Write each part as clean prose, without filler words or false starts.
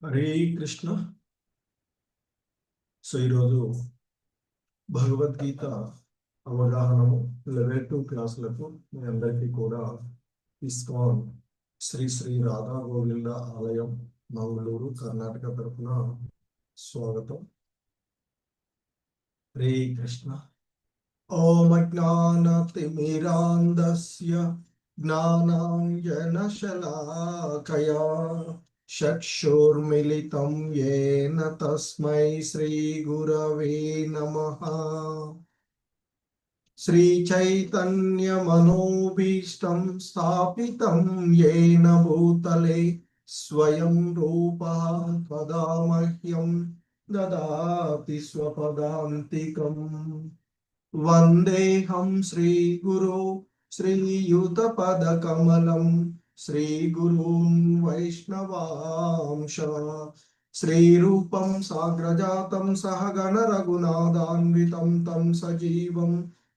హరే కృష్ణ. ఈరోజు భగవద్గీత అవగాహనము లెవెల్ 2 క్లాసులకు మీ అందరికీ కూడా ఇస్కాన్ శ్రీ శ్రీ రాధా గోవింద ఆలయం మంగళూరు కర్ణాటక తరఫున స్వాగతం. హరే కృష్ణ. ఓం అజ్ఞానతిమిరాంధస్య జ్ఞానాంజనశలాకయా చక్షుర్మిలితం యేన తస్మై శ్రీ గురవే నమః. శ్రీ చైతన్య మనోభీష్టం స్థాపితం యేన భూతలే స్వయం రూపః తదా మహ్యం దదాతి స్వపదాంతికం. వందేహం శ్రీగురు శ్రీయుతపదకమలం శ్రీగురూన్ వైష్ణవాంశ. శ్రీరూపం సాగ్రజాతం సహగణ రఘునాథాన్వితం తం సజీవం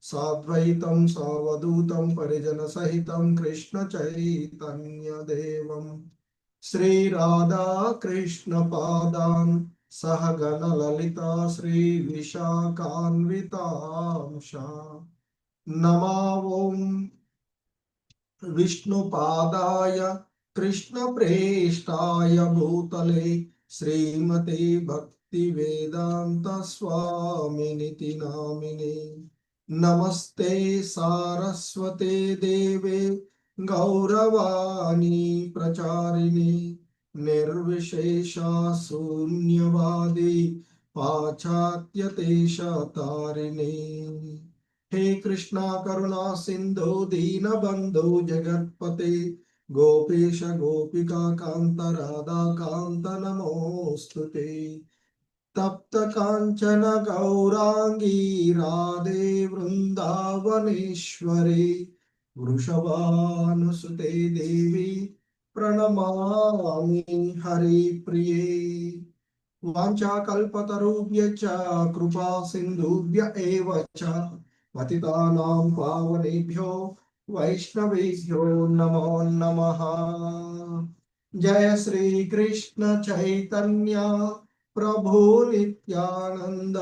సాద్వైతం సావధూతం పరిజన సహితం కృష్ణ చైతన్యదేవం శ్రీ రాధా కృష్ణ పాదాన్ సహగణ లలితా శ్రీ విశాఖాన్వితాంశ. నమో ఓం విష్ణుపాదాయ కృష్ణ ప్రేష్టాయ భూతలే శ్రీమతే భక్తి వేదాంత స్వామినితి నామినే. నమస్తే సారస్వతే దేవే గౌరవాణి ప్రచారిణి నిర్విశేష శూన్యవాది పాశ్చాత్య దేశతారిణి. हे कृष्णा करुणा सिंधु दीन बंधु जगत्पते गोपेश गोपिका कांत राधा कांत नमोस्तुते. तप्त कांचन गौरांगी राधे वृंदावनेश्वरी वृषभानुसुते देवी प्रणमामि हरिप्रिये. वाञ्छाकल्पतरुभ्यश्च कृपा सिन्धुभ्य एव च पतितानां पावनेभ्यो वैष्णवेभ्यो नमो नमः. जय श्री कृष्ण चैतन्य प्रभु नित्यानंद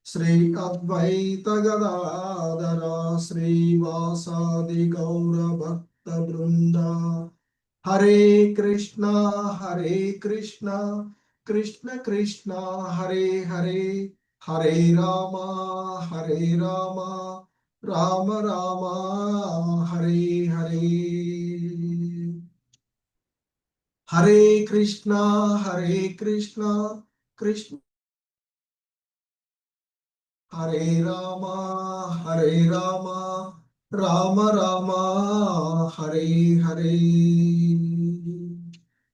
श्री अद्वैत गदाधर श्रीवासादि गौर भक्त वृंद. हरे कृष्णा कृष्ण कृष्ण हरे हरे हरे राम राम राम हरे हरे. हरे कृष्ण कृष्ण हरे राम राम राम हरे हरे.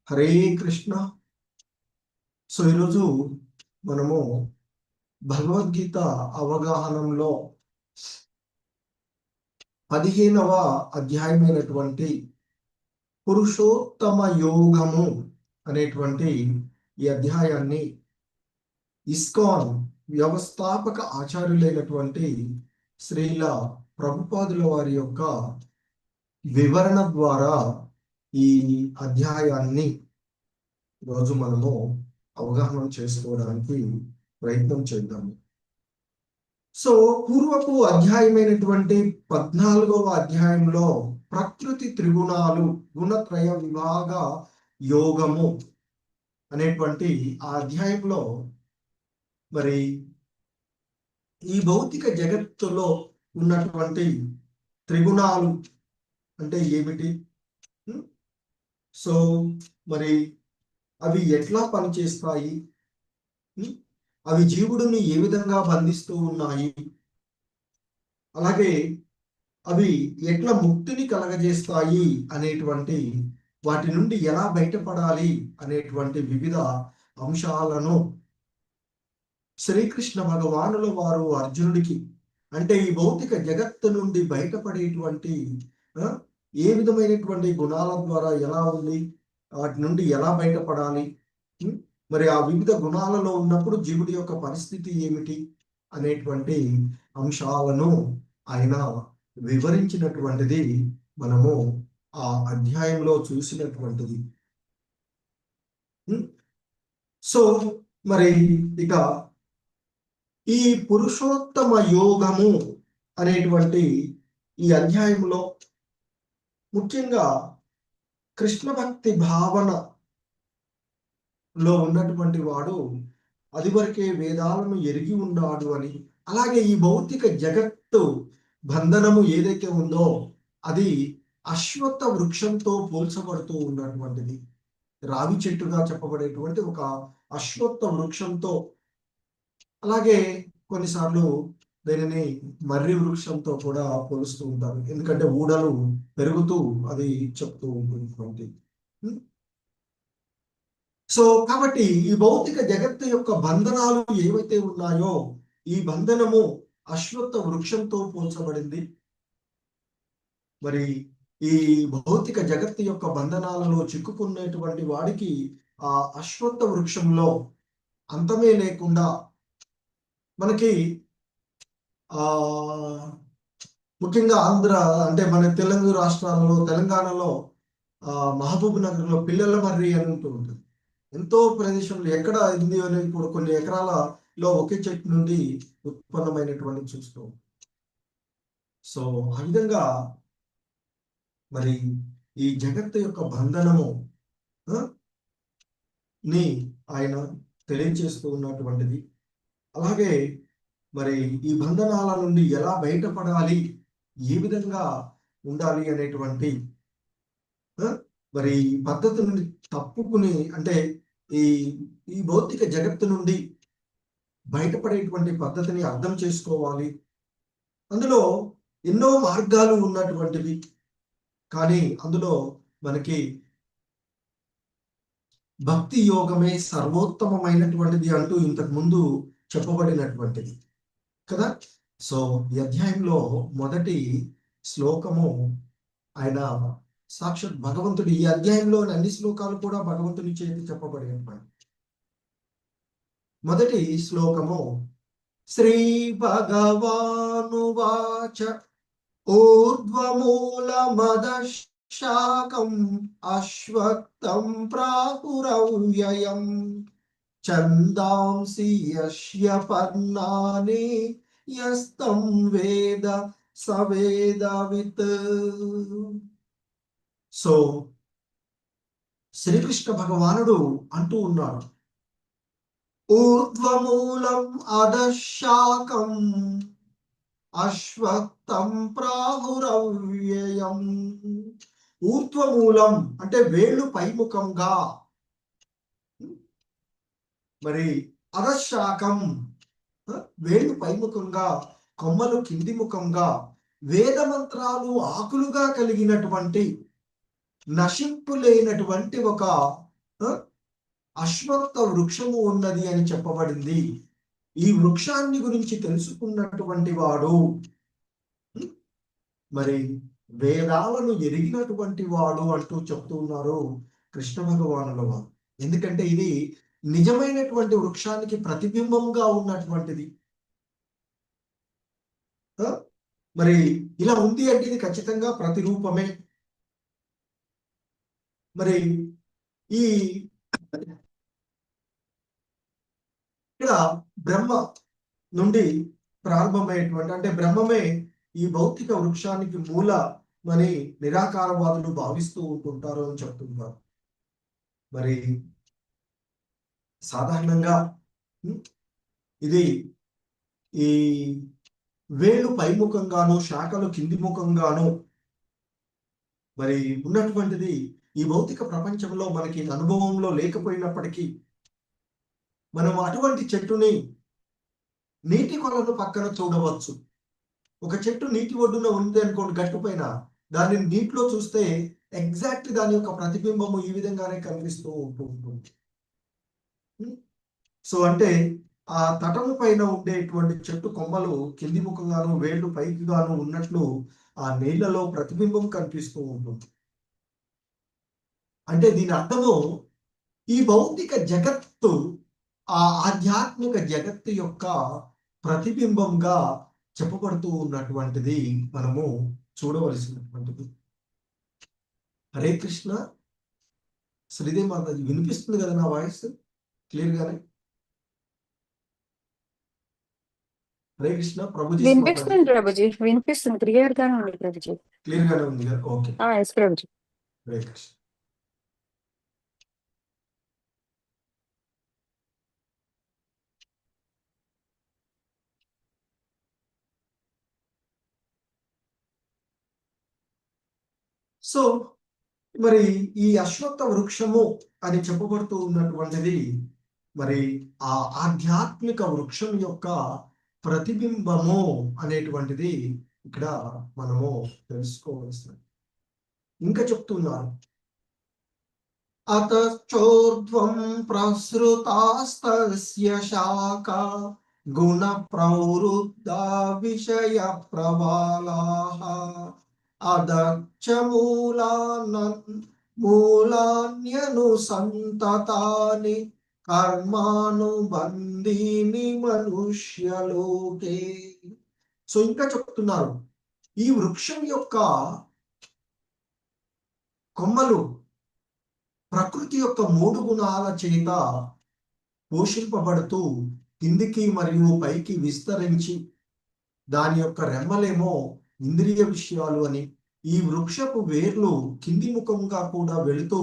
हरे कृष्ण. ఈరోజు మనము భగవద్గీత అవగాహనంలో 15వ అధ్యాయమైనటువంటి పురుషోత్తమ యోగము అనేటువంటి ఈ అధ్యాయాన్ని ఇస్కాన్ వ్యవస్థాపక ఆచార్యులైనటువంటి శ్రీల ప్రభుపాదుల వారి యొక్క వివరణ ద్వారా ఈ అధ్యాయాన్ని రోజు మనము అవగాహన చేసుకోవడానికి ప్రయత్నం చేద్దాము. పూర్వపు అధ్యాయమైనటువంటి 14వ అధ్యాయంలో ప్రకృతి త్రిగుణాలు గుణత్రయ విభాగ యోగము అనేటువంటి ఆ అధ్యాయంలో మరి ఈ భౌతిక జగత్తులో ఉన్నటువంటి త్రిగుణాలు అంటే ఏమిటి, మరి అవి ఎట్లా పనిచేస్తాయి, అవి జీవుడిని ఏ విధంగా బంధిస్తూ ఉన్నాయి, అలాగే అవి ఎట్లా ముక్తిని కలగజేస్తాయి అనేటువంటి వాటి నుండి ఎలా బయటపడాలి అనేటువంటి వివిధ అంశాలను శ్రీకృష్ణ భగవానుల వారు అర్జునుడికి, అంటే ఈ భౌతిక జగత్తు నుండి బయటపడేటువంటి ఏ విధమైనటువంటి గుణాల ద్వారా ఎలా ఉంది, వాటి నుండి ఎలా బయటపడాలి, మరి ఆ వివిధ గుణాలలో ఉన్నప్పుడు జీవుడి యొక్క పరిస్థితి ఏమిటి అనేటువంటి అంశాలను ఆయన వివరించినటువంటిది మనము ఆ అధ్యాయంలో చూసినటువంటిది. సో మరి ఇక ఈ పురుషోత్తమ యోగము అనేటువంటి ఈ అధ్యాయంలో ముఖ్యంగా కృష్ణ భక్తి భావనలో ఉన్నటువంటి వాడు అది వరకే వేదాలను ఎరిగి ఉన్నాడు అని, అలాగే ఈ భౌతిక జగత్తు బంధనము ఏదైతే ఉందో అది అశ్వత్థ వృక్షంతో పోల్చబడుతూ ఉన్నటువంటిది. రావి చెట్టుగా చెప్పబడేటువంటి ఒక అశ్వత్థ వృక్షంతో, అలాగే కొన్నిసార్లు దీనిని మర్రి వృక్షంతో కూడా పోలుస్తూ ఉంటారు. ఎందుకంటే ఊడలు పెరుగుతూ అది చెప్తూ ఉంటుంది. సో కాబట్టి ఈ భౌతిక జగత్తు యొక్క బంధనాలు ఏవైతే ఉన్నాయో ఈ బంధనము అశ్వత్థ వృక్షంతో పోల్చబడింది. మరి ఈ భౌతిక జగత్తు యొక్క బంధనాలలో చిక్కుకున్నటువంటి వాడికి ఆ అశ్వత్థ వృక్షంలో అంతమే లేకుండా మనకి ఆ ముఖ్యంగా ఆంధ్ర అంటే మన తెలుగు రాష్ట్రాలలో తెలంగాణలో మహబూబ్ నగర్లో పిల్లల మర్రి అని ఉంటుంది. ఎంతో ప్రదేశంలో ఎక్కడ ఉంది అనేది కూడా కొన్ని ఎకరాలలో ఒకే చెట్టు నుండి ఉత్పన్నమైనటువంటి చూస్తూ. సో ఆ విధంగా మరి ఈ జగత్తు యొక్క బంధనము ని ఆయన తెలియజేస్తూ ఉన్నటువంటిది. అలాగే మరి ఈ బంధనాల నుండి ఎలా బయటపడాలి, ఏ విధంగా ఉండాలి అనేటువంటి మరి పద్ధతి నుండి తప్పుకుని, అంటే ఈ ఈ భౌతిక జగత్తు నుండి బయటపడేటువంటి పద్ధతిని అర్థం చేసుకోవాలి. అందులో ఎన్నో మార్గాలు ఉన్నటువంటివి, కానీ అందులో మనకి భక్తి యోగమే సర్వోత్తమమైనటువంటిది అంటూ ఇంతకు ముందు చెప్పబడినటువంటిది కదా. సో ఈ అధ్యాయంలో మొదటి శ్లోకము ఆయన సాక్షాత్ భగవంతుడు, ఈ అధ్యాయంలోని అన్ని శ్లోకాలు కూడా భగవంతుని చేతి చెప్పబడినటువంటి మొదటి శ్లోకము శ్రీ భగవానువాచ ఊర్ధ్వమూలమదశాకం అశ్వత్థం ప్రాపురవ్యయం ఛందాంసి యస్య పర్ణాని యస్తం వేద సవేదవిత్. సో శ్రీకృష్ణ భగవానుడు అంటూ ఉన్నాడు, ఊర్ధ్వమూలం అధశాకం అశ్వత్థం ప్రాహురవ్యయం. ఊర్ధ్వమూలం అంటే వేళ్ళు పైముఖంగా, మరి అధశాకం వేళ్ళు పైముఖంగా, కొమ్మలు కింది ముఖంగా, వేద మంత్రాలు ఆకులుగా కలిగినటువంటి నశింపు లేనటువంటి ఒక అశ్వత్థ వృక్షము ఉన్నది అని చెప్పబడింది. ఈ వృక్షాన్ని గురించి తెలుసుకున్నటువంటి వాడు మరి వేదాలను ఎరిగినటువంటి వాడు అంటూ చెప్తూ ఉన్నారు కృష్ణ భగవానుల వారు. ఎందుకంటే ఇది నిజమైనటువంటి వృక్షానికి ప్రతిబింబంగా ఉన్నటువంటిది. మరి ఇలా ఉంది అంటే ఇది ఖచ్చితంగా ప్రతిరూపమే. మరి ఈ ఇక్కడ బ్రహ్మ నుండి ప్రారంభమైనటువంటి, అంటే బ్రహ్మమే ఈ భౌతిక వృక్షానికి మూలమని నిరాకారవాదులు భావిస్తూ ఉంటుంటారు అని చెప్తుంటారు. మరి సాధారణంగా ఇది ఈ వేళ్ళు పైముఖంగాను శాఖలు కింది ముఖంగాను మరి ఉన్నటువంటిది ఈ భౌతిక ప్రపంచంలో మనకి అనుభవంలో లేకపోయినప్పటికీ మనం అటువంటి చెట్టుని నీటి కొలను పక్కన చూడవచ్చు. ఒక చెట్టు నీటి ఒడ్డున ఉంది అనుకోండి, గట్టుపైన దాన్ని నీటిలో చూస్తే ఎగ్జాక్ట్ దాని యొక్క ప్రతిబింబము ఈ విధంగానే కనిపిస్తూ ఉంటుంది. సో అంటే ఆ తటము పైన ఉండేటువంటి చెట్టు కొమ్మలు కింది ముఖంగాను వేళ్ళు పైకి గాను ఉన్నట్లు ఆ నీళ్లలో ప్రతిబింబం కనిపిస్తూ ఉంటుంది. అంటే దీని అర్థము ఈ భౌతిక జగత్తు ఆ ఆధ్యాత్మిక జగత్తు యొక్క ప్రతిబింబంగా చెప్పబడుతూ ఉన్నటువంటిది మనము చూడవలసినటువంటిది. హరే కృష్ణ. శ్రీదేవి మాతాజీ వినిపిస్తుంది కదా నా వాయిస్? క్లియర్ గానే? హరే కృష్ణ. ప్రభుజీ మాట్లాడండి. వినిపిస్తుంది ప్రభుజీ, వినిపిస్తుంది, క్లియర్ గానే ఉంది ప్రభుజీ. క్లియర్ గానే ఉంది కదా? Okay. Yes Prabhuji. Hare Krishna. So మరి ఈ అశ్వత్థ వృక్షము అని చెప్పబడుతూ ఉన్నటువంటిది మరి ఆ ఆధ్యాత్మిక వృక్షం యొక్క ప్రతిబింబము అనేటువంటిది ఇక్కడ మనము తెలుసుకోవాల్సింది. ఇంకా చెప్తున్నారు, అతచోర్ధ్వం ప్రసృతాస్తస్య శాఖా గుణ ప్రవృద్ధా విషయ ప్రవాలాః అదచ్చ మూలాన్యనుసంతతాని కర్మానుబంధీని మనుష్యలోకే. సో ఇంకా చెప్తున్నారు, ఈ వృక్షం యొక్క కొమ్మలు ప్రకృతి యొక్క 3 గుణాల చేత పోషింపబడుతూ కిందికి మరియు పైకి విస్తరించి, దాని యొక్క రెమ్మలేమో ఇంద్రియ విషయాలు అని, ఈ వృక్షపు వేర్లు కింది ముఖంగా కూడా వెళుతూ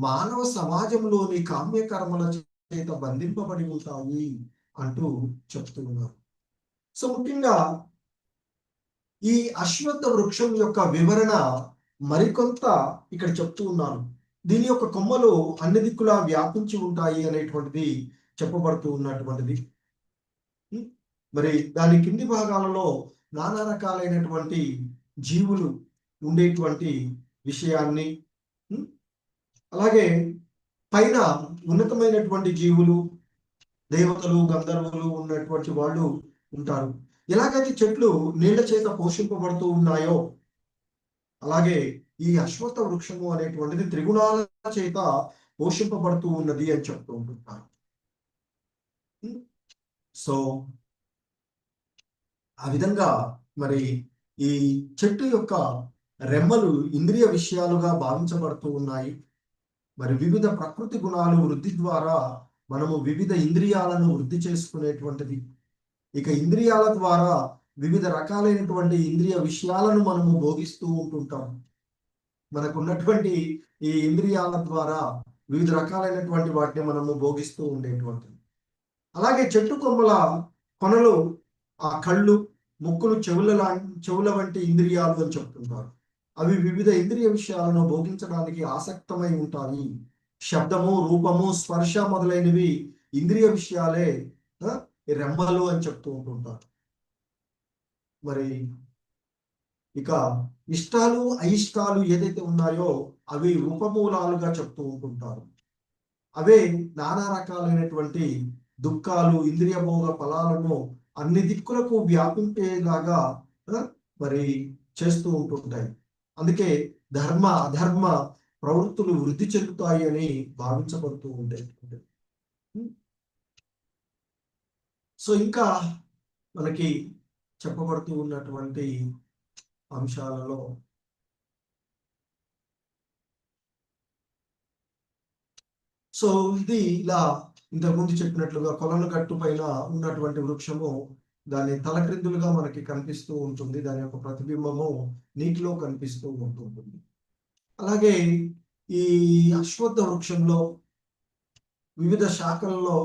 మానవ సమాజంలోని కామ్యకర్మల చేత బంధింపబడి ఉంటాయి అంటూ చెప్తూ ఉన్నారు. సో ముఖ్యంగా ఈ అశ్వత్థ వృక్షం యొక్క వివరణ మరికొంత ఇక్కడ చెప్తూ ఉన్నాను. దీని యొక్క కొమ్మలు అన్ని దిక్కులా వ్యాపించి ఉంటాయి అనేటువంటిది చెప్పబడుతూ ఉన్నటువంటిది. మరి దాని కింది భాగాలలో నానా రకాలైనటువంటి జీవులు ఉండేటువంటి విషయాన్ని, అలాగే పైన ఉన్నతమైనటువంటి జీవులు, దేవతలు, గంధర్వులు ఉన్నటువంటి వాళ్ళు ఉంటారు. ఎలాగైతే చెట్లు నీళ్ల చేత పోషింపబడుతూ ఉన్నాయో, అలాగే ఈ అశ్వత్థ వృక్షము అనేటువంటిది త్రిగుణాల చేత పోషింపబడుతూ ఉన్నది అని చెప్తూ ఉంటున్నారు. సో ఆ విధంగా మరి ఈ చెట్టు యొక్క రెమ్మలు ఇంద్రియ విషయాలుగా భావించబడుతూ ఉన్నాయి. మరి వివిధ ప్రకృతి గుణాలు వృద్ధి ద్వారా మనము వివిధ ఇంద్రియాలను వృద్ధి చేసుకునేటువంటిది. ఇక ఇంద్రియాల ద్వారా వివిధ రకాలైనటువంటి ఇంద్రియ విషయాలను మనము భోగిస్తూ ఉంటుంటాం. మనకు ఉన్నటువంటి ఈ ఇంద్రియాల ద్వారా వివిధ రకాలైనటువంటి వాటిని మనము భోగిస్తూ ఉండేటువంటిది. అలాగే చెట్టు కొనలు ఆ కళ్ళు, ముక్కులు, చెవుల వంటి ఇంద్రియాలు అని చెప్తుంటారు. అవి వివిధ ఇంద్రియ విషయాలను భోగించడానికి ఆసక్తమై ఉంటాయి. శబ్దము, రూపము, స్పర్శ మొదలైనవి ఇంద్రియ విషయాలే రెమ్మలు అని చెప్తూ ఉంటుంటారు. మరి ఇక ఇష్టాలు, అయిష్టాలు ఏదైతే ఉన్నాయో అవి ఉపమూలాలుగా చెప్తూ ఉంటుంటారు. అవే నానా రకాలైనటువంటి దుఃఖాలు, ఇంద్రియ భోగ ఫలాలను అన్ని దిక్కులకు వ్యాపించేలాగా మరి చేస్తూ ఉంటుంటాయి. అందుకే ధర్మ అధర్మ ప్రవృత్తులు వృద్ధి చెందుతాయి అని భావించబడుతూ ఉంటాయి. సో ఇంకా మనకి చెప్పబడుతూ ఉన్నటువంటి అంశాలలో సో ఇది ఇలా ఇంతకుముందు చెప్పినట్లుగా కొలను గట్టు పైన ఉన్నటువంటి వృక్షము దాని తలక్రిందులుగా మనకి కనిపిస్తూ ఉంటుంది. దాని యొక్క ప్రతిబింబము నీటిలో కనిపిస్తూ ఉంటుంది. అలాగే ఈ అశ్వత్థ వృక్షంలో వివిధ శాఖల్లో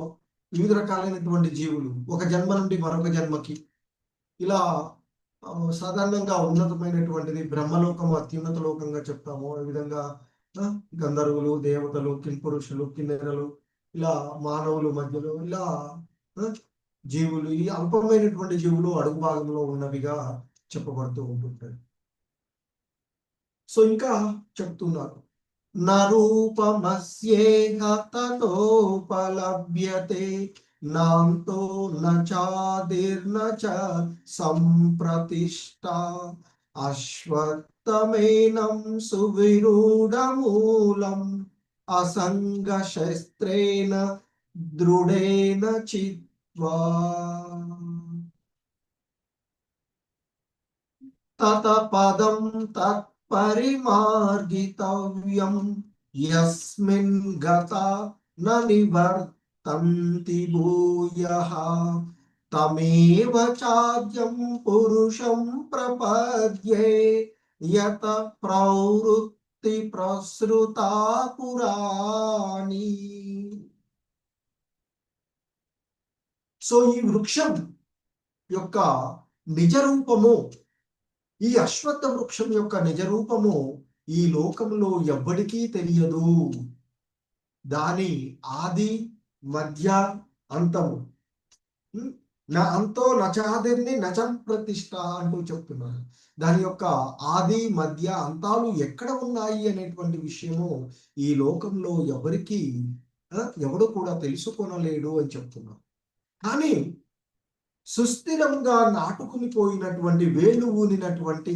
వివిధ రకాలైనటువంటి జీవులు ఒక జన్మ నుండి మరొక జన్మకి ఇలా సాధారణంగా ఉన్నతమైనటువంటిది బ్రహ్మలోకము అత్యున్నత లోకంగా చెప్తాము. ఈ విధంగా గంధర్వులు, దేవతలు, కింపురుషులు, కిన్నెరలు, ఇలా మానవులు మధ్యలో ఇలా జీవులు, ఈ అల్పమైనటువంటి జీవులు అడుగు భాగంలో ఉన్నవిగా చెప్పబడుతూ ఉంటుంటాయి. సో ఇంకా చెప్తున్నారు, నరూపమస్యేహ తతోపలభ్యతే నాంతో నాదిర్న చ సంప్రతిష్ట అశ్వత్థమేనం సువిరూఢమూలం అసంగ శస్త్రేణ దృఢేన చిత్వా తత పదం తత్పరిమార్గితవ్యం యస్మిన్ గత న నివర్తంతే తంతి భూయః తమేవ చాద్యం పురుషం ప్రపద్యే యత ప్రవృత్తి ప్రసృతా పురాణి. సో ఈ వృక్షం యొక్క నిజ రూపము, ఈ అశ్వత్థ వృక్షం యొక్క నిజ రూపము ఈ లోకంలో ఎవ్వడికీ తెలియదు. దాని ఆది మధ్య అంతము నా అంతో నచాదిర్ని నచం ప్రతిష్ట అంటూ చెప్తున్నారు. దాని యొక్క ఆది మధ్య అంతాలు ఎక్కడ ఉన్నాయి అనేటువంటి విషయము ఈ లోకంలో ఎవడు కూడా తెలుసుకొనలేడు అని చెప్తున్నారు. కానీ సుస్థిరంగా నాటుకుని పోయినటువంటి వేళ్ళు ఊనినటువంటి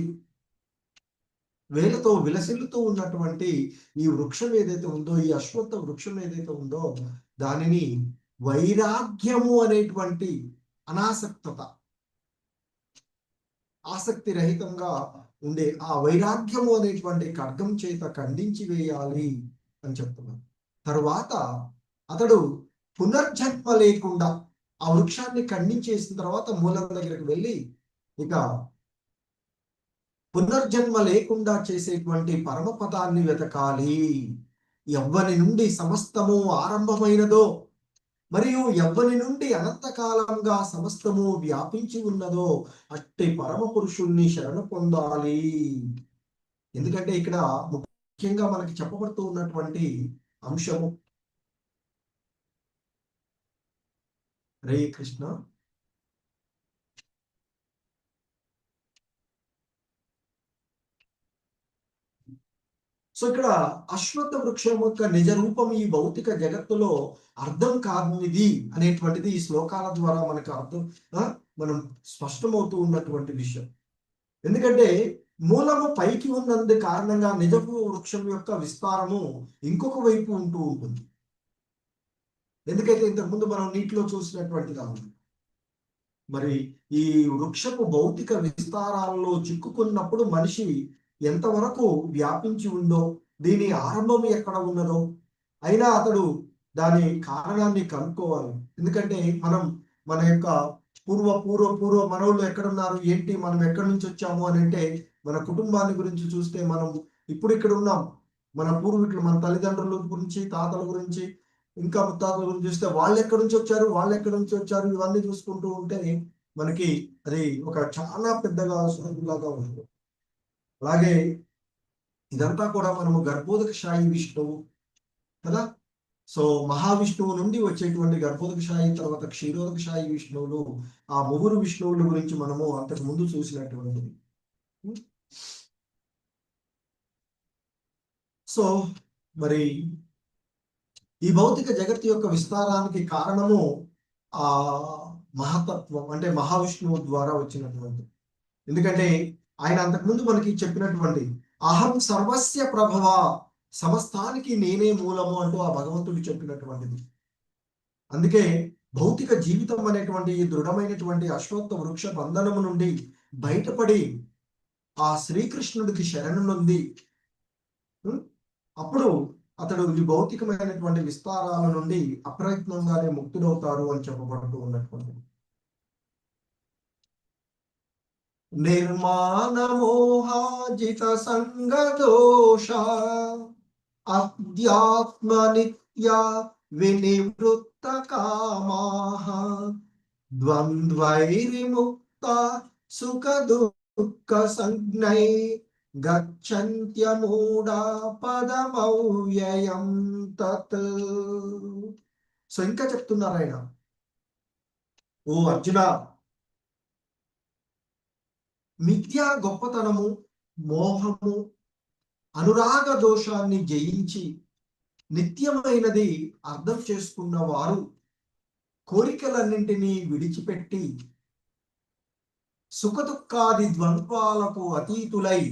వేలతో విలసిల్లుతూ ఉన్నటువంటి ఈ వృక్షం ఏదైతే ఉందో, ఈ అశ్వత్థ వృక్షం ఏదైతే ఉందో, దానిని వైరాగ్యము అనేటువంటి అనాసక్తత, ఆసక్తి రహితంగా ఉండే ఆ వైరాగ్యము అనేటువంటి ఖడ్గం చేత ఖండించి వేయాలి అని చెప్తున్నాను. తరువాత అతడు పునర్జన్మ లేకుండా ఆ వృక్షాన్ని ఖండించేసిన తర్వాత మూలం దగ్గరికి వెళ్ళి ఇక పునర్జన్మ లేకుండా చేసేటువంటి పరమపదాన్ని వెతకాలి. ఎవ్వని నుండి సమస్తము ఆరంభమైనదో మరియు ఎవ్వని నుండి అనంతకాలంగా సమస్తము వ్యాపించి ఉన్నదో అట్టి పరమ పురుషుణ్ణి శరణ పొందాలి. ఎందుకంటే ఇక్కడ ముఖ్యంగా మనకి చెప్పబడుతూ ఉన్నటువంటి అంశము, హరే కృష్ణ, సో ఇక్కడ అశ్వత్థ వృక్షం యొక్క నిజ రూపం ఈ భౌతిక జగత్తులో అర్థం కానిది అనేటువంటిది ఈ శ్లోకాల ద్వారా మనకు మనం స్పష్టమవుతూ ఉన్నటువంటి విషయం. ఎందుకంటే మూలము పైకి ఉన్నందు కారణంగా నిజపు వృక్షం యొక్క విస్తారము ఇంకొక వైపు ఉంటూ ఉంటుంది. ఎందుకైతే ఇంతకుముందు మనం నీటిలో చూసినటువంటి దాన్ని, మరి ఈ వృక్షపు భౌతిక విస్తారాల్లో చిక్కుకున్నప్పుడు మనిషి ఎంతవరకు వ్యాపించి ఉందో, దీని ఆరంభం ఎక్కడ ఉన్నదో, అయినా అతడు దాని కారణాన్ని కనుక్కోవాలి. ఎందుకంటే మన యొక్క పూర్వ మనవులు ఎక్కడున్నారు, ఏంటి, మనం ఎక్కడి నుంచి వచ్చాము అని అంటే, మన కుటుంబాన్ని గురించి చూస్తే మనం ఇప్పుడు ఇక్కడ ఉన్నాం. మన పూర్వీకులు, మన తల్లిదండ్రుల గురించి, తాతల గురించి, ఇంకా ముత్తాతల గురించి చూస్తే వాళ్ళు ఎక్కడి నుంచి వచ్చారు, ఇవన్నీ చూసుకుంటూ ఉంటే మనకి అది ఒక చాలా పెద్దగా లాగా ఉంటుంది. అలాగే ఇదంతా కూడా మనము గర్భోదకశాయి విష్ణువు కదా. సో మహావిష్ణువు నుండి వచ్చేటువంటి గర్భోదకశాయి, తర్వాత క్షీరోదకశాయి విష్ణువులు, ఆ ముగ్గురు విష్ణువుల గురించి మనము అంతకు ముందు చూసినటువంటిది. సో మరి ఈ భౌతిక జగత్తు యొక్క విస్తారానికి కారణము ఆ మహతత్వం, అంటే మహావిష్ణువు ద్వారా వచ్చినటువంటి. ఎందుకంటే ఆయన అంతకుముందు మనకి చెప్పినటువంటి అహం సర్వస్య ప్రభవ, సమస్తానికి నేనే మూలము అంటూ ఆ భగవంతుడు చెప్పినటువంటిది. అందుకే భౌతిక జీవితం అనేటువంటి ఈ దృఢమైనటువంటి అశ్వత్థ వృక్ష బంధనము నుండి బయటపడి ఆ శ్రీకృష్ణుడికి శరణు నొంది అప్పుడు అతడు ఈ భౌతికమైనటువంటి విస్తారాల నుండి అప్రయత్నంగానే ముక్తుడవుతారు అని చెప్పబడుతూ ఉన్నటువంటి నిర్మాణమోహాజిత సంగదోష అధ్యాత్మ నిత్య వినివృత్త కామాః ద్వంద్వైర్ముక్త సుఖ దుఃఖ సంజ్ఞై గచ్చంత్యమూఢా పదమవ్యయం తత్. సో ఇంకా చెప్తున్నారు ఆయన, ఓ అర్జున, మిథ్యా గొప్పతనము, మోహము, అనురాగ దోషాన్ని జయించి నిత్యమైనది అర్థం చేసుకున్న వారు కోరికలన్నింటినీ విడిచిపెట్టి సుఖదుఖాది ద్వంద్వాలకు అతీతులై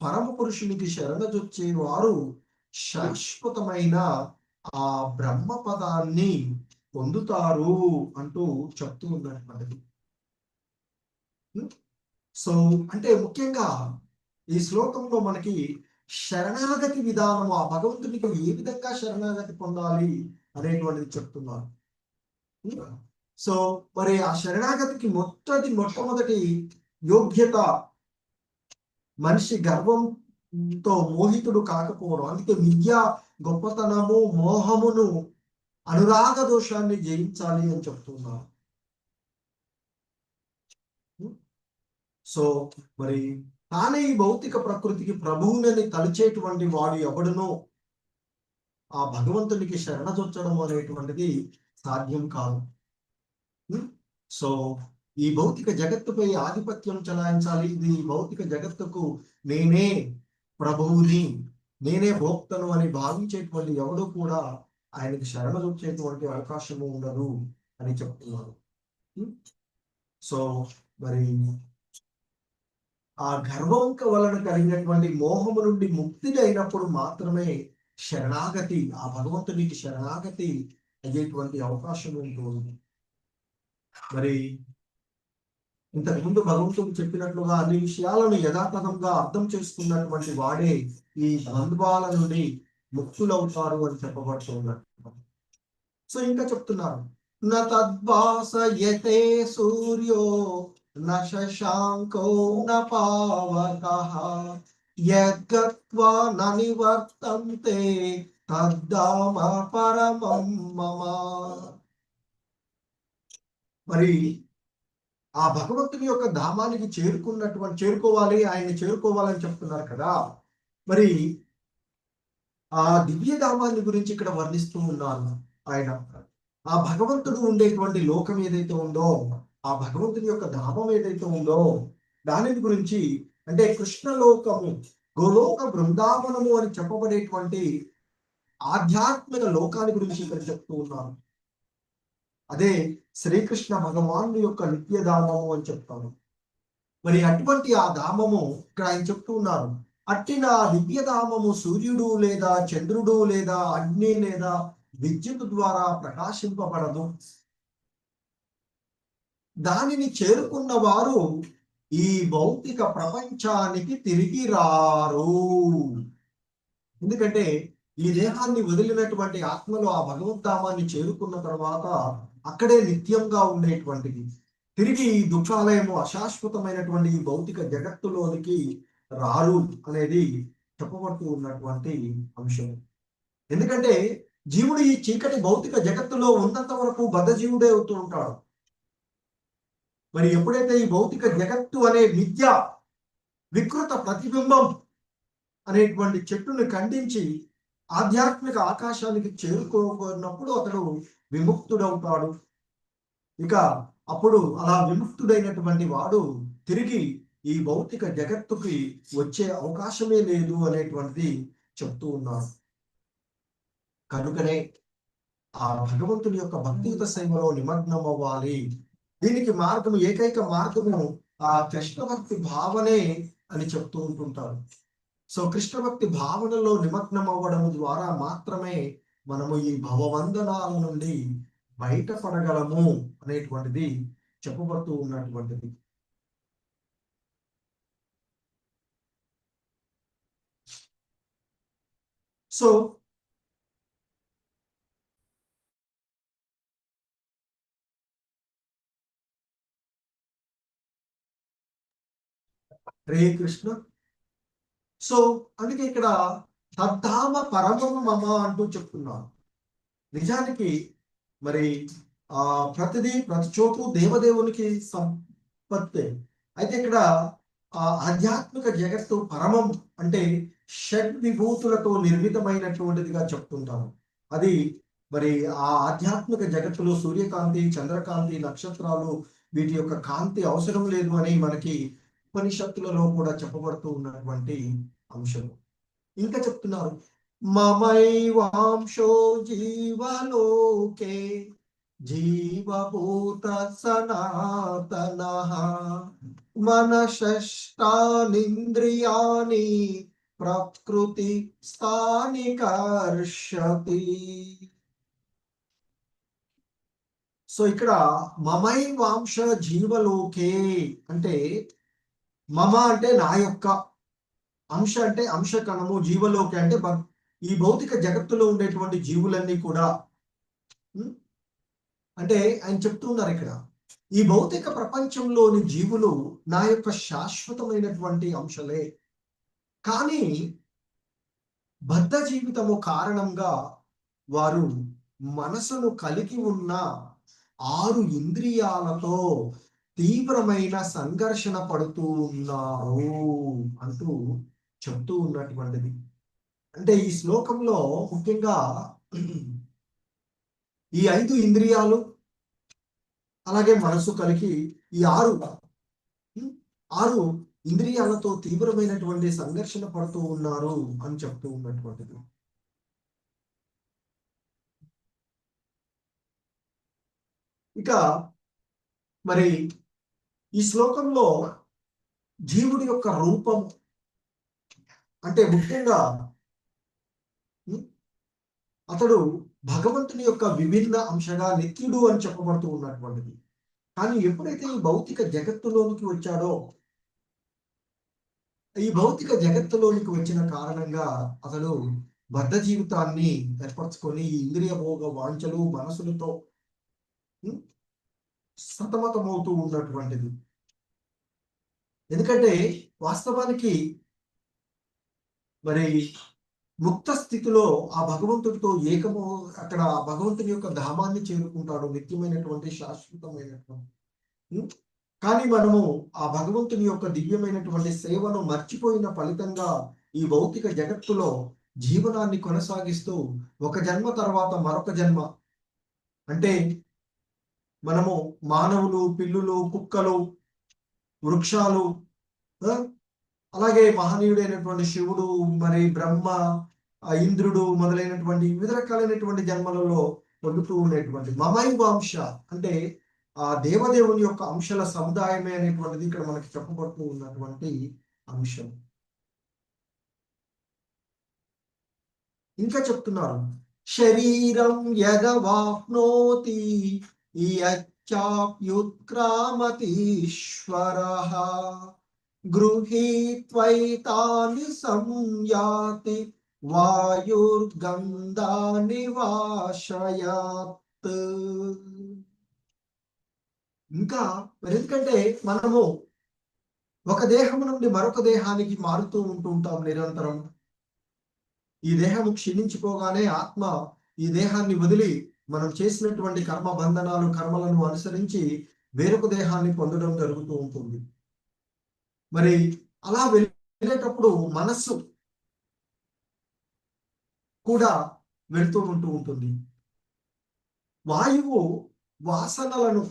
పరమ పురుషునికి శరణజొచ్చే వారు శాశ్వతమైన ఆ బ్రహ్మ పదాన్ని పొందుతారు అంటూ చెప్తూ ఉన్నటువంటిది. సో అంటే ముఖ్యంగా ఈ శ్లోకంలో మనకి శరణాగతి విధానము, ఆ భగవంతునికి ఏ విధంగా శరణాగతి పొందాలి అనేటువంటిది చెప్తున్నారు. సో మరి ఆ శరణాగతికి మొట్టమొదటి యోగ్యత మనిషి గర్వంతో మోహితుడు కాకపోవడం. అందుకే విద్య గొప్పతనము మోహమును అనురాగ దోషాన్ని జయించాలి అని చెప్తున్నారు. సో మరి తానే ఈ భౌతిక ప్రకృతికి ప్రభువునని తలిచేటువంటి వాడు ఎవడునో ఆ భగవంతునికి శరణజొచ్చడం అనేటువంటిది సాధ్యం కాదు. సో ఈ భౌతిక జగత్తుపై ఆధిపత్యం చెలాయించాలి. ఇది భౌతిక జగత్తుకు నేనే ప్రభువుని, నేనే భోక్తను అని భావించేటువంటి ఎవడు కూడా ఆయనకి శరణజొచ్చేటువంటి అవకాశము ఉండదు అని చెప్తున్నారు. సో మరి ఆ గర్వం వలన కలిగినటువంటి మోహము నుండి ముక్తి అయినప్పుడు మాత్రమే శరణాగతి, ఆ భగవంతునికి శరణాగతి అయ్యేటువంటి అవకాశం ఉంటుంది. మరి ఇంతకుముందు భగవంతుడు చెప్పినట్లుగా అన్ని విషయాలను యథాతథంగా అర్థం చేసుకున్నటువంటి వాడే ఈ ద్వంద్వాల నుండి ముక్తులవుతారు అని చెప్పబడుతున్నారు. సో ఇంకా చెప్తున్నారు, న తద్వాసయతే సూర్యో న శశాంకో న పావకః యద్గత్వా న నివర్తంతే తద్ధామ పరమం మమ. మరి ఆ భగవంతుని యొక్క ధామానికి చేరుకోవాలి, ఆయన్ని చేరుకోవాలని చెప్తున్నారు కదా. మరి ఆ దివ్య ధామాన్ని గురించి ఇక్కడ వర్ణిస్తూ ఉన్నాను. ఆయన ఆ భగవంతుడు ఉండేటువంటి లోకం ఏదైతే ఉందో, ఆ భగవంతుని యొక్క ధామం ఏదైతే ఉందో దాని గురించి, అంటే కృష్ణలోకము, గోలోక బృందావనము అని చెప్పబడేటువంటి ఆధ్యాత్మిక లోకాన్ని గురించి ఇక్కడ చెప్తూ ఉన్నాను. అదే శ్రీకృష్ణ భగవాను యొక్క నిత్యధామము అని చెప్తాను. మరి అటువంటి ఆ ధామము ఇక్కడ ఆయన చెప్తూ ఉన్నారు. అట్టిన దివ్యధామము సూర్యుడు లేదా చంద్రుడు లేదా అగ్ని లేదా విద్యుత్ ద్వారా ప్రకాశింపబడదు. దానిని చేరుకున్న వారు ఈ భౌతిక ప్రపంచానికి తిరిగి రారు. ఎందుకంటే ఈ దేహాన్ని వదిలినటువంటి ఆత్మలు ఆ భగవద్ధామాన్ని చేరుకున్న తర్వాత అక్కడే నిత్యంగా ఉండేటువంటిది. తిరిగి ఈ దుఃఖాలయము అశాశ్వతమైనటువంటి ఈ భౌతిక జగత్తులోనికి రారు అనేది చెప్పబడుతూ ఉన్నటువంటి అంశం. ఎందుకంటే జీవుడు ఈ చీకటి భౌతిక జగత్తులో ఉన్నంత వరకు బద్ధజీవుడే అవుతూ ఉంటాడు. మరి ఎప్పుడైతే ఈ భౌతిక జగత్తు అనే విద్య వికృత ప్రతిబింబం అనేటువంటి చెట్టును ఖండించి ఆధ్యాత్మిక ఆకాశానికి చేరుకోనప్పుడు అతడు విముక్తుడవుతాడు. ఇక అప్పుడు అలా విముక్తుడైనటువంటి వాడు తిరిగి ఈ భౌతిక జగత్తుకి వచ్చే అవకాశమే లేదు అనేటువంటిది చెప్తూ ఉన్నారు. కనుకనే ఆ భగవంతుని యొక్క భక్తియుత సేవలో నిమగ్నం అవ్వాలి. దీనికి మార్గము, ఏకైక మార్గము ఆ కృష్ణ భక్తి భావనే అని చెప్తూ ఉంటుంటారు. సో కృష్ణ భక్తి భావనలో నిమగ్నం అవ్వడం ద్వారా మాత్రమే మనము ఈ భవవందనాల నుండి బయటపడగలము అనేటువంటిది చెప్పబడుతూ ఉన్నటువంటిది. సో హరే కృష్ణ. సో అందుకే ఇక్కడ తద్ధామ పరమము మమ అంటూ చెప్తున్నాను. నిజానికి మరి ప్రతి చోటు దేవదేవునికి సంపత్తే. అయితే ఇక్కడ ఆధ్యాత్మిక జగత్తు పరమం అంటే షడ్ విభూతులతో నిర్మితమైనటువంటిదిగా చెప్తుంటాము. అది మరి ఆ ఆధ్యాత్మిక జగత్తులో సూర్యకాంతి, చంద్రకాంతి, నక్షత్రాలు వీటి యొక్క కాంతి అవసరం లేదు అని మనకి ఉపనిషత్తులలో కూడా చెప్పబడుతూ ఉన్నటువంటి అంశం. ఇంకా చెప్తున్నారు, మమైవాంశో జీవలోకే జీవభూత సనాతనః మనషష్టానింద్రియాణి ప్రకృతి స్థానికర్షతి. సో ఇక్కడ మమైవాంశ జీవలోకే అంటే మమ అంటే నా యొక్క, అంశ అంటే అంశకణము, జీవలోకి అంటే ఈ భౌతిక జగత్తులో ఉండేటువంటి జీవులన్నీ కూడా అంటే ఆయన చెప్తూ ఉన్నారు ఇక్కడ, ఈ భౌతిక ప్రపంచంలోని జీవులు నా యొక్క శాశ్వతమైనటువంటి అంశాలే, కానీ బద్ధ జీవితము కారణంగా వారు మనసును కలిగి ఉన్న 6 ఇంద్రియాలతో తీవ్రమైన సంఘర్షణ పడుతూ ఉన్నారు అంటూ చెప్తూ ఉన్నటువంటిది. అంటే ఈ శ్లోకంలో ముఖ్యంగా ఈ 5 ఇంద్రియాలు అలాగే మనసు కలిగి ఈ 6 ఇంద్రియాలతో తీవ్రమైనటువంటి సంఘర్షణ పడుతూ ఉన్నారు అని చెప్తూ ఉన్నటువంటిది. ఇక మరి ఈ శ్లోకంలో జీవుడి యొక్క రూపం అంటే ముఖ్యంగా అతడు భగవంతుని యొక్క విభిన్న అంశగా నిత్యుడు అని చెప్పబడుతూ ఉన్నటువంటిది. కానీ ఎప్పుడైతే ఈ భౌతిక జగత్తులోనికి వచ్చాడో, ఈ భౌతిక జగత్తులోనికి వచ్చిన కారణంగా అతడు బద్ధ జీవితాన్ని ఏర్పరచుకొని ఈ ఇంద్రియ భోగ వాంఛలు మనసులతో సతమతమవుతూ ఉన్నటువంటిది. ఎందుకంటే వాస్తవానికి మరి ముక్త స్థితిలో ఆ భగవంతుడితో ఏకము, అక్కడ ఆ భగవంతుని యొక్క ధామాన్ని చేరుకుంటాడు, నిత్యమైనటువంటి శాశ్వతమైనటువంటి. కానీ మనము ఆ భగవంతుని యొక్క దివ్యమైనటువంటి సేవను మర్చిపోయిన ఫలితంగా ఈ భౌతిక జగత్తులో జీవనాన్ని కొనసాగిస్తూ ఒక జన్మ తర్వాత మరొక జన్మ, అంటే మనము మానవులు, పిల్లులు, కుక్కలు, వృక్షాలు, అలాగే మహనీయుడైనటువంటి శివుడు, మరి బ్రహ్మ, ఇంద్రుడు మొదలైనటువంటి వివిధ రకాలైనటువంటి జన్మలలో పొందుతూ ఉండేటువంటి మమైవాంశ అంటే ఆ దేవదేవుని యొక్క అంశాల సముదాయమే అనేటువంటిది ఇక్కడ మనకి చెప్పబడుతూ ఉన్నటువంటి అంశం. ఇంకా చెప్తున్నారు, శరీరం యదవాప్నోతి యచ్చాప్యుత్క్రామతీశ్వరః గృహీత్వైతాని సంయాతి వాయుర్గంధాని వాశయాత్. ఇంకా ఎందుకంటే మనము ఒక దేహం నుండి మరొక దేహానికి మారుతూ ఉంటాం నిరంతరం. ఈ దేహము క్షీణించిపోగానే ఆత్మ ఈ దేహాన్ని వదిలి మనం చేసినటువంటి కర్మ బంధనాలు, కర్మలను అనుసరించి వేరొక దేహాన్ని పొందడం జరుగుతూ ఉంటుంది. మరి అలా వెళ్ళేటప్పుడు మనస్సు కూడా వెళ్తూ ఉంటుంది. వాయువు వాసనలను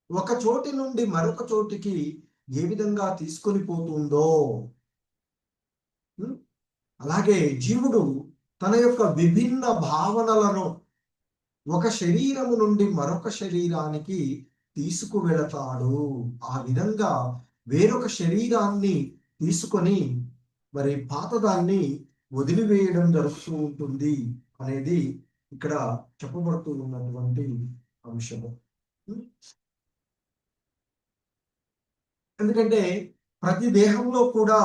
ఒక చోటి నుండి మరొక చోటికి ఏ విధంగా తీసుకొని పోతుందో, అలాగే జీవుడు తన యొక్క విభిన్న భావనలను ఒక శరీరము నుండి మరొక శరీరానికి తీసుకువెళతాడు. ఆ విధంగా వేరొక శరీరాన్ని తీసుకొని మరి పాతదాన్ని వదిలివేయడం జరుగుతూ ఉంటుంది అనేది ఇక్కడ చెప్పబడుతూ ఉన్నటువంటి అంశము. ఎందుకంటే ప్రతి దేహంలో కూడా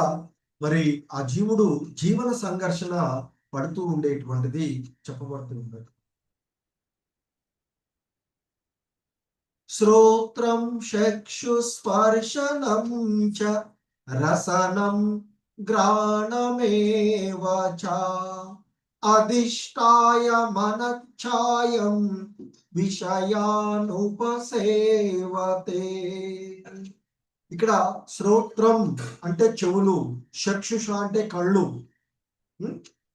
మరి ఆ జీవుడు జీవన సంఘర్షణ పడుతూ ఉండేటువంటిది చెప్పబడుతూ ఉన్నది. శ్రోత్రం చక్షుస్పర్శనం చ రసనం గ్రాణమేవ చ అధిష్టాయ మనచ్ఛాయం విషయానుపసేవతే. ఇక్కడ శ్రోత్రం అంటే చెవులు, చక్షుష అంటే కళ్ళు,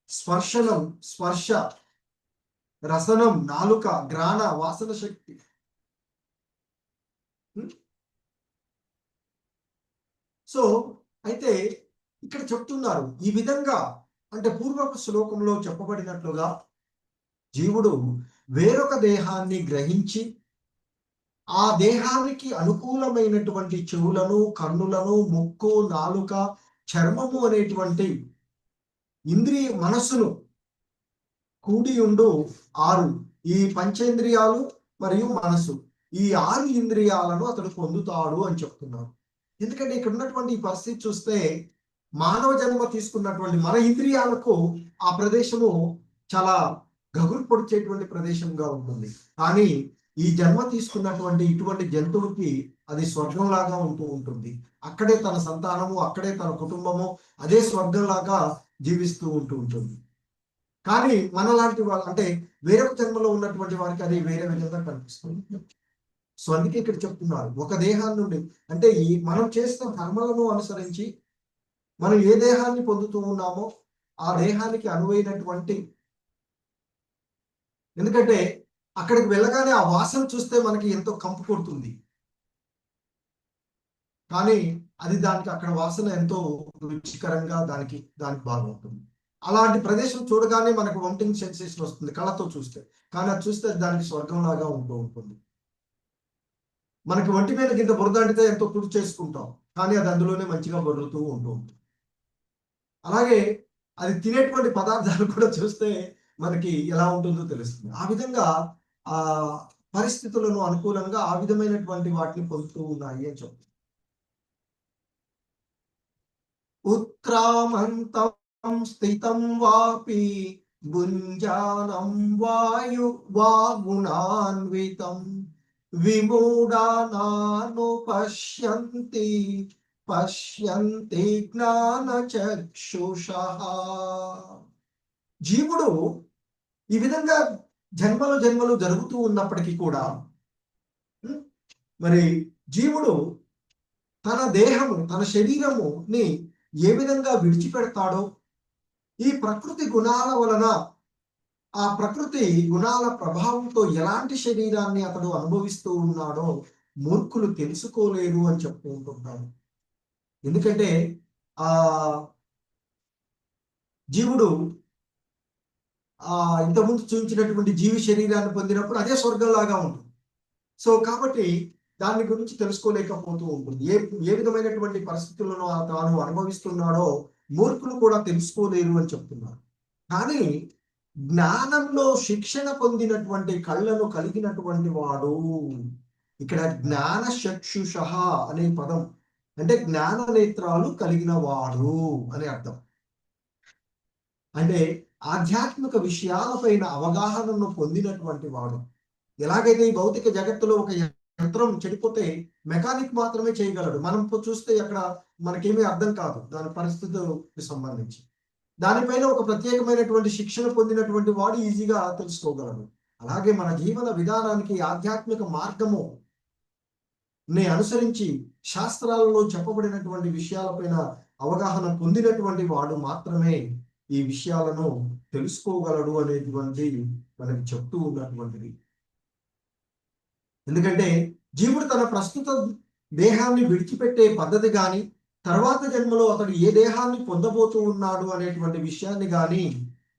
స్పర్శనం స్పర్శ, రసనం నాలుక, గ్రాణ వాసన శక్తి. సో అయితే ఇక్కడ చెప్తున్నారు ఈ విధంగా, అంటే పూర్వపు శ్లోకంలో చెప్పబడినట్లుగా జీవుడు వేరొక దేహాన్ని గ్రహించి ఆ దేహానికి అనుకూలమైనటువంటి చెవులను, కన్నులను, ముక్కు, నాలుక, చర్మము అనేటువంటి ఇంద్రియ మనస్సును కూడి ఉండు 6 ఈ పంచేంద్రియాలు మరియు మనసు, ఈ 6 ఇంద్రియాలను అతడు పొందుతాడు అని చెప్తున్నారు. ఎందుకంటే ఇక్కడ ఉన్నటువంటి ఈ పరిస్థితి చూస్తే మానవ జన్మ తీసుకున్నటువంటి మన ఇంద్రియాలకు ఆ ప్రదేశము చాలా గగులు పొడిచేటువంటి ప్రదేశంగా ఉంటుంది. కానీ ఈ జన్మ తీసుకున్నటువంటి ఇటువంటి జంతువుకి అది స్వర్గంలాగా ఉంటూ ఉంటుంది. అక్కడే తన సంతానము, అక్కడే తన కుటుంబము, అదే స్వర్గంలాగా జీవిస్తూ ఉంటూ ఉంటుంది. కానీ మనలాంటి వాళ్ళు అంటే వేరొక జన్మలో ఉన్నటువంటి వారికి అది వేరే విధంగా కనిపిస్తుంది. సో అందుకే ఇక్కడ చెప్తున్నారు, ఒక దేహాన్ని నుండి అంటే ఈ మనం చేసిన కర్మలను అనుసరించి మనం ఏ దేహాన్ని పొందుతూ ఉన్నామో ఆ దేహానికి అనువైనటువంటి, ఎందుకంటే అక్కడికి వెళ్ళగానే ఆ వాసన చూస్తే మనకి ఎంతో కంపు కొడుతుంది. కానీ అది దానికి అక్కడ వాసన ఎంతో రుచికరంగా దానికి బాగుంటుంది. అలాంటి ప్రదేశం చూడగానే మనకు వామిటింగ్ సెన్సేషన్ వస్తుంది కళ్ళతో చూస్తే. కానీ అది చూస్తే దానికి స్వర్గంలాగా ఉంటూ ఉంటుంది. మనకి ఒంటి మీద గింత బురద అంటితే ఎంతో తుడి చేసుకుంటాం. కానీ అది అందులోనే మంచిగా బొర్రుతూ ఉంటూ ఉంటుంది. అలాగే అది తినేటువంటి పదార్థాలు కూడా చూస్తే మనకి ఎలా ఉంటుందో తెలుస్తుంది. ఆ విధంగా ఆ పరిస్థితులను అనుకూలంగా ఆ విధమైనటువంటి వాటిని పొందుతూ ఉన్నాయి అని చెప్తారు. ఉత్క్రామంతం స్థితం వాపి భుంజానం వాయు వాగుణాన్వితం విమూఢానాను పశ్యంతి జ్ఞానచక్షుషః. జీవుడు ఈ విధంగా జన్మలు జరుగుతూ ఉన్నప్పటికీ కూడా మరి జీవుడు తన దేహము, తన శరీరముని ఏ విధంగా విడిచిపెడతాడో, ఈ ప్రకృతి గుణాల వలన ఆ ప్రకృతి గుణాల ప్రభావంతో ఎలాంటి శరీరాన్ని అతడు అనుభవిస్తూ ఉన్నాడో మూర్ఖులు తెలుసుకోలేరు అని చెప్తూ ఉంటుంటారు. ఎందుకంటే ఆ జీవుడు ఇంతకుముందు చూపించినటువంటి జీవి శరీరాన్ని పొందినప్పుడు అదే స్వర్గంలాగా ఉంటుంది. సో కాబట్టి దాని గురించి తెలుసుకోలేకపోతూ ఉంటుంది. ఏ విధమైనటువంటి పరిస్థితులను తాను అనుభవిస్తున్నాడో మూర్ఖులు కూడా తెలుసుకోలేరు అని చెప్తున్నారు. కానీ జ్ఞానంలో శిక్షణ పొందినటువంటి కళ్ళను కలిగినటువంటి వాడు, ఇక్కడ జ్ఞాన చక్షుషః అనే పదం అంటే జ్ఞాన నేత్రాలు కలిగిన వాడు అని అర్థం. అంటే ఆధ్యాత్మిక విషయాలపైన అవగాహనను పొందినటువంటి వాడు. ఎలాగైతే ఈ భౌతిక జగత్తులో ఒక యంత్రం చెడిపోతే మెకానిక్ మాత్రమే చేయగలడు. మనం చూస్తే అక్కడ మనకేమీ అర్థం కాదు దాని పరిస్థితులకు సంబంధించి. దానిపైన ఒక ప్రత్యేకమైనటువంటి శిక్షణ పొందినటువంటి వాడు ఈజీగా తెలుసుకోగలడు. అలాగే మన జీవన విధానానికి ఆధ్యాత్మిక మార్గము అనుసరించి శాస్త్రాలలో చెప్పబడినటువంటి విషయాలపైన అవగాహన పొందినటువంటి వాడు మాత్రమే ఈ విషయాలను తెలుసుకోగలడు అనేటువంటి మనకి చెప్తూ ఉన్నటువంటిది. ఎందుకంటే జీవుడు తన ప్రస్తుత దేహాన్ని విడిచిపెట్టే పద్ధతి కానీ, తర్వాత జన్మలో అతడు ఏ దేహాన్ని పొందబోతూ ఉన్నాడు అనేటువంటి విషయాన్ని కానీ,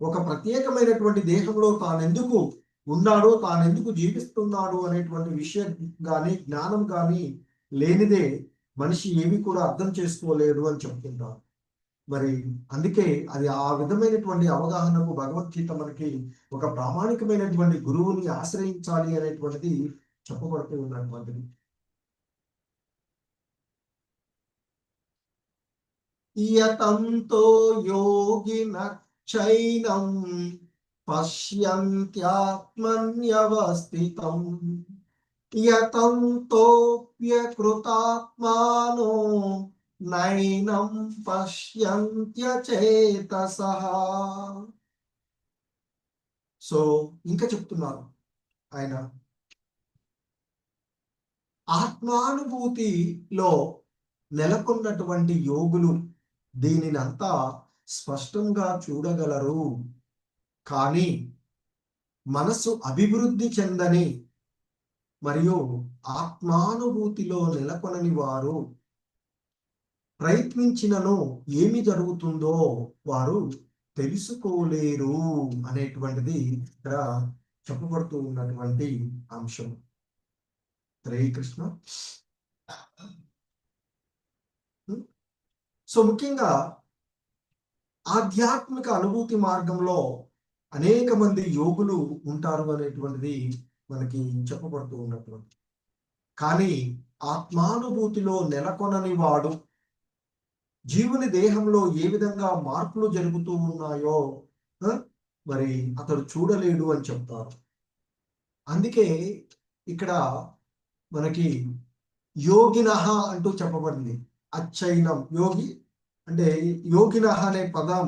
ఒక ప్రత్యేకమైనటువంటి దేహంలో తానెందుకు ఉన్నాడో, తానెందుకు జీవిస్తున్నాడు అనేటువంటి విషయం కానీ, జ్ఞానం కానీ లేనిదే మనిషి ఏమి కూడా అర్థం చేసుకోలేడు అని చెప్తుంటారు. మరి అందుకే అది ఆ విధమైనటువంటి అవగాహనకు భగవద్గీత మనకి ఒక ప్రామాణికమైనటువంటి గురువుని ఆశ్రయించాలి అనేటువంటిది చెప్పబడుతూ ఉన్నటువంటిది. యతంతో యోగినశ్చైనం పశ్యంత్యాత్మన్యవస్థితం యతంతోప్యకృతాత్మానో నైనం పశ్యంత్యచేతసః. సో ఇంకా చెప్తున్నారు ఆయన, ఆత్మానుభూతిలో నెలకొన్నటువంటి యోగులు దీనినంతా స్పష్టంగా చూడగలరు. కానీ మనసు అభివృద్ధి చెందని మరియు ఆత్మానుభూతిలో నెలకొనని వారు ప్రయత్నించినను ఏమి జరుగుతుందో వారు తెలుసుకోలేరు అనేటువంటిది ఇక్కడ చెప్పబడుతూ ఉన్నటువంటి అంశం. హరే కృష్ణ. సో ముఖ్యంగా ఆధ్యాత్మిక అనుభూతి మార్గంలో అనేక మంది యోగులు ఉంటారు అనేటువంటిది మనకి చెప్పబడుతూ ఉన్నటువంటి, కానీ ఆత్మానుభూతిలో నెలకొనని వాడు, జీవుని దేహంలో ఏ విధంగా మార్పులు జరుగుతూ ఉన్నాయో మరి అతడు చూడలేడు అని చెప్తారు. అందుకే ఇక్కడ మనకి యోగినః అంటూ చెప్పబడింది. అచ్చైనం యోగి అంటే యోగినః అనే పదం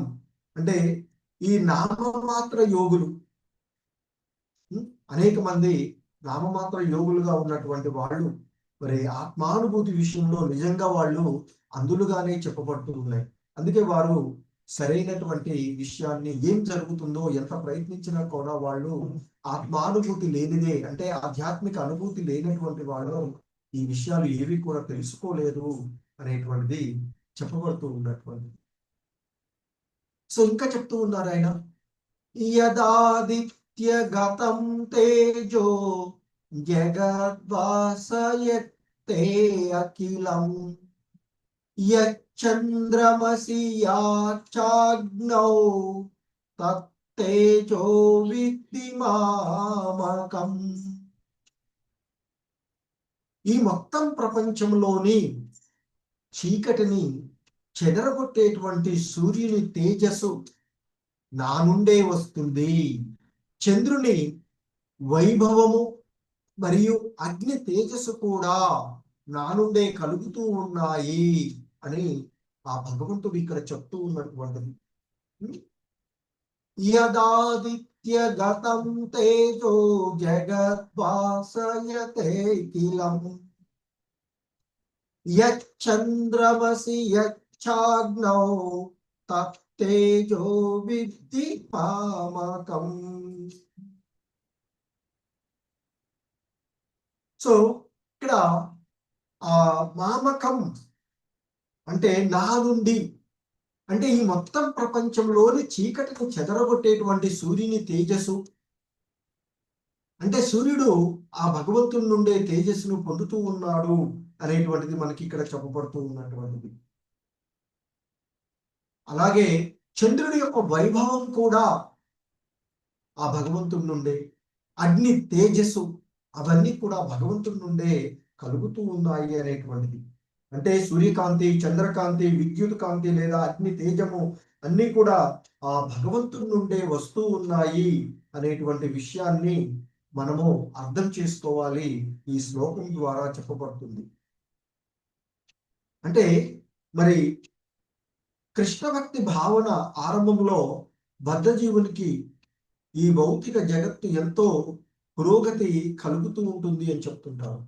అంటే ఈ నామమాత్ర యోగులు, అనేక మంది నామమాత్ర యోగులుగా ఉన్నటువంటి వాళ్ళు మరి ఆత్మానుభూతి విషయంలో నిజంగా వాళ్ళు అందులుగానే చెప్పబడుతూ ఉన్నాయి. అందుకే వారు సరైనటువంటి విషయాన్ని ఏం జరుగుతుందో ఎంత ప్రయత్నించినా కూడా వాళ్ళు ఆత్మానుభూతి లేనిదే అంటే ఆధ్యాత్మిక అనుభూతి లేనటువంటి వాళ్ళు ఈ విషయాలు ఏవి కూడా తెలుసుకోలేరు అనేటువంటిది చెప్పబడుతూ ఉన్నటువంటిది. సో ఇంకా చెప్తూ ఉన్నారు ఆయన, యదాదిత్యగతం తేజో జగద్వాసయతే అఖిలం యచ్చంద్రమసి యాచాగ్నౌ తత్తేజో విద్ధి మామకం. ఈ మొత్తం ప్రపంచంలోని చీకటిని చెదరగొట్టేటువంటి సూర్యుని తేజస్సు నా నుండే వస్తుంది. చంద్రుని వైభవము మరియు అగ్ని తేజస్సు కూడా నా నుండే కలుగుతూ ఉన్నాయి అని ఆ భగవంతుడు ఇక్కడ చెప్తూ ఉన్నటువంటిది. యదాదిత్యగతం తేజో జగద్వాసయతే కిలం యచ్చంద్రమసి యచ్చాగ్నౌ తత్తేజో విద్ధి పామకం. సో ఇక్కడ ఆ మామకం అంటే నా నుండి అంటే ఈ మొత్తం ప్రపంచంలోని చీకటిని చెదరగొట్టేటువంటి సూర్యుని తేజస్సు అంటే సూర్యుడు ఆ భగవంతుడి నుండే తేజస్సును పొందుతూ ఉన్నాడు అనేటువంటిది మనకి ఇక్కడ చెప్పబడుతూ ఉన్నటువంటిది. అలాగే చంద్రుడి యొక్క వైభవం కూడా ఆ భగవంతుడి నుండే, అగ్ని తేజస్సు అవన్నీ కూడా భగవంతుడి నుండే కలుగుతూ ఉన్నాయి అనేటువంటిది. అంటే సూర్యకాంతి, చంద్రకాంతి, విద్యుత్ కాంతి లేదా అగ్ని తేజము అన్నీ కూడా ఆ భగవంతుడి నుండే వస్తూ ఉన్నాయి అనేటువంటి విషయాన్ని మనము అర్థం చేసుకోవాలి. ఈ శ్లోకం ద్వారా చెప్పబడుతుంది. అంటే మరి కృష్ణ భక్తి భావన ఆరంభంలో బద్ధజీవునికి ఈ భౌతిక జగత్తు ఎంతో పురోగతి కలుగుతూ ఉంటుంది అని చెప్తుంటారు.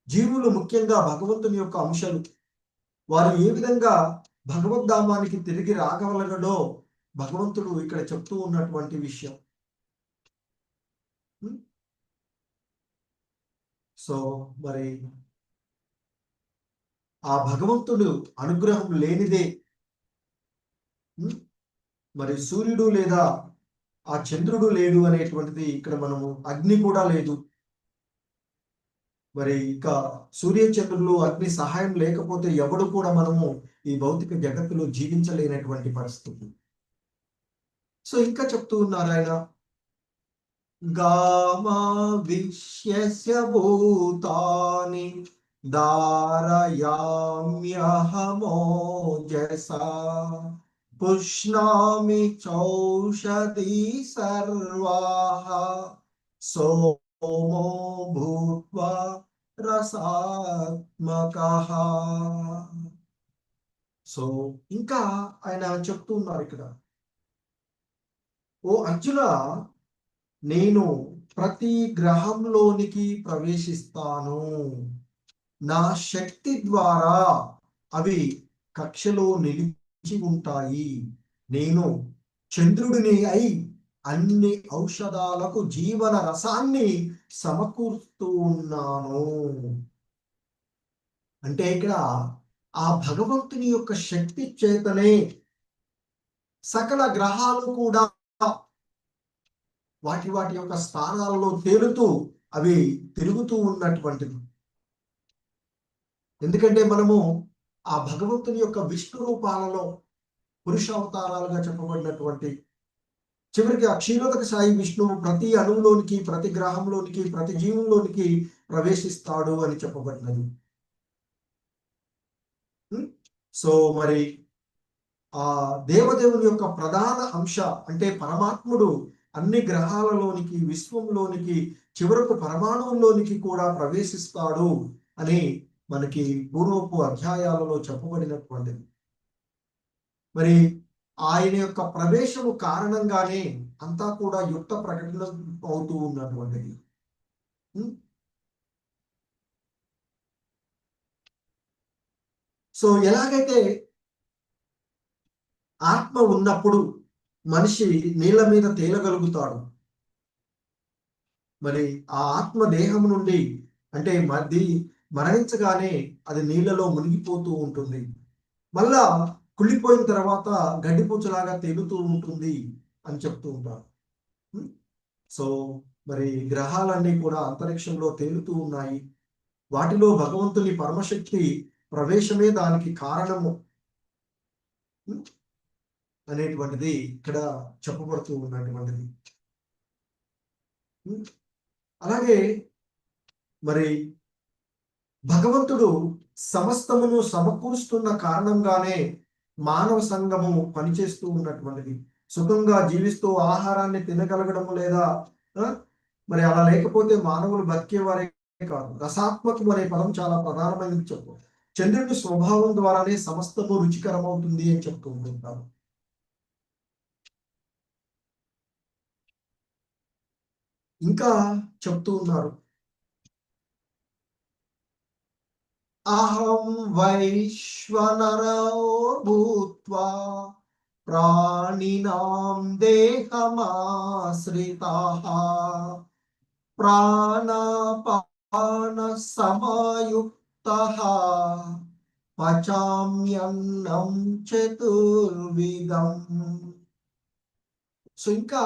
జీవులు ముఖ్యంగా భగవంతుని యొక్క అంశాలు, వారు ఏ విధంగా భగవద్ధామానికి తిరిగి రాగలగడో భగవంతుడు ఇక్కడ చెప్తూ ఉన్నటువంటి విషయం. సో మరి ఆ భగవంతుడు అనుగ్రహం లేనిదే మరి సూర్యుడు లేదా ఆ చంద్రుడు లేడు అనేటువంటిది ఇక్కడ మనము, అగ్ని కూడా లేదు. మరి ఇక సూర్య చంద్రులు అగ్ని సహాయం లేకపోతే ఎవడు కూడా మనము ఈ భౌతిక జగత్తులో జీవించలేనటువంటి పరిస్థితి. సో ఇంకా చెప్తూ ఉన్నారు ఆయన, గామా విశ్యస్య భూతాని ధారయామ్యహమోజసా పుష్ణామి చౌషధి సర్వాః సోమో భూత్వా రసాత్మకః. సో ఇంకా ఆయన చెప్తూ ఉన్నారు ఇక్కడ, ఓ అర్జున, నేను ప్రతి గ్రహంలోనికి ప్రవేశిస్తాను. నా శక్తి ద్వారా అవి కక్షలో నిలిచి ఉంటాయి. నేను చంద్రుడిని అయి అన్ని ఔషధాలకు జీవన రసాన్ని సమకూరుస్తూ ఉన్నాను. అంటే ఇక్కడ ఆ భగవంతుని యొక్క శక్తి చేతనే సకల గ్రహాలు కూడా వాటి వాటి యొక్క స్థానాలలో తేలుతూ అవి తిరుగుతూ ఉన్నటువంటిది. ఎందుకంటే మనము ఆ భగవంతుని యొక్క విష్ణు రూపాలలో పురుషావతారాలుగా చెప్పబడినటువంటి చివరికి ఆ క్షీరోదక సాయి విష్ణువు ప్రతి అణువులోనికి, ప్రతి గ్రహంలోనికి, ప్రతి జీవంలోనికి ప్రవేశిస్తాడు అని చెప్పబడినది. సో మరి ఆ దేవదేవుని యొక్క ప్రధాన అంశ అంటే పరమాత్ముడు అన్ని గ్రహాలలోనికి, విశ్వంలోనికి, చివరకు పరమాణువులోనికి కూడా ప్రవేశిస్తాడు అని మనకి పూర్వపు అధ్యాయాలలో చెప్పబడినటువంటిది. మరి ఆయన యొక్క ప్రవేశము కారణంగానే అంతా కూడా యుక్త ప్రకటన అవుతూ ఉన్నటువంటిది. సో ఎలాగైతే ఆత్మ ఉన్నప్పుడు మనిషి నీళ్ళ మీద తేలగలుగుతాడు, మరి ఆ ఆత్మ దేహం నుండి అంటే మరణించగానే అది నీళ్ళలో మునిగిపోతూ ఉంటుంది, మళ్ళా కుళ్ళిపోయిన తర్వాత గడ్డిపూచలాగా తేలుతూ ఉంటుంది అని చెప్తూ ఉంటారు. సో మరి గ్రహాలన్నీ కూడా అంతరిక్షంలో తేలుతూ ఉన్నాయి. వాటిలో భగవంతుని పరమశక్తి ప్రవేశమే దానికి కారణము అనేటువంటిది ఇక్కడ చెప్పబడుతూ ఉన్నటువంటిది. అలాగే మరి భగవంతుడు సమస్తమును సమకూరుస్తున్న కారణంగానే మానవ సంఘము పనిచేస్తూ ఉన్నటువంటిది. సుఖంగా జీవిస్తూ ఆహారాన్ని తినగలగడము లేదా మరి అలా లేకపోతే మానవులు బతికేవారే కాదు. రసాత్మకం అనే పదం చాలా ప్రధానమైనది చెప్పు. చంద్రుని స్వభావం ద్వారానే సమస్తము రుచికరమవుతుంది అని చెప్తూ ఉంటుంటారు. ఇంకా చెప్తూ ఉన్నారు, అహం వైశ్వనరో భూత్వా ప్రాణినాం దేహమాశ్రితాః ప్రాణాపాన సమాయుక్తః పచామ్యన్నం చతుర్విధం. సో ఇంకా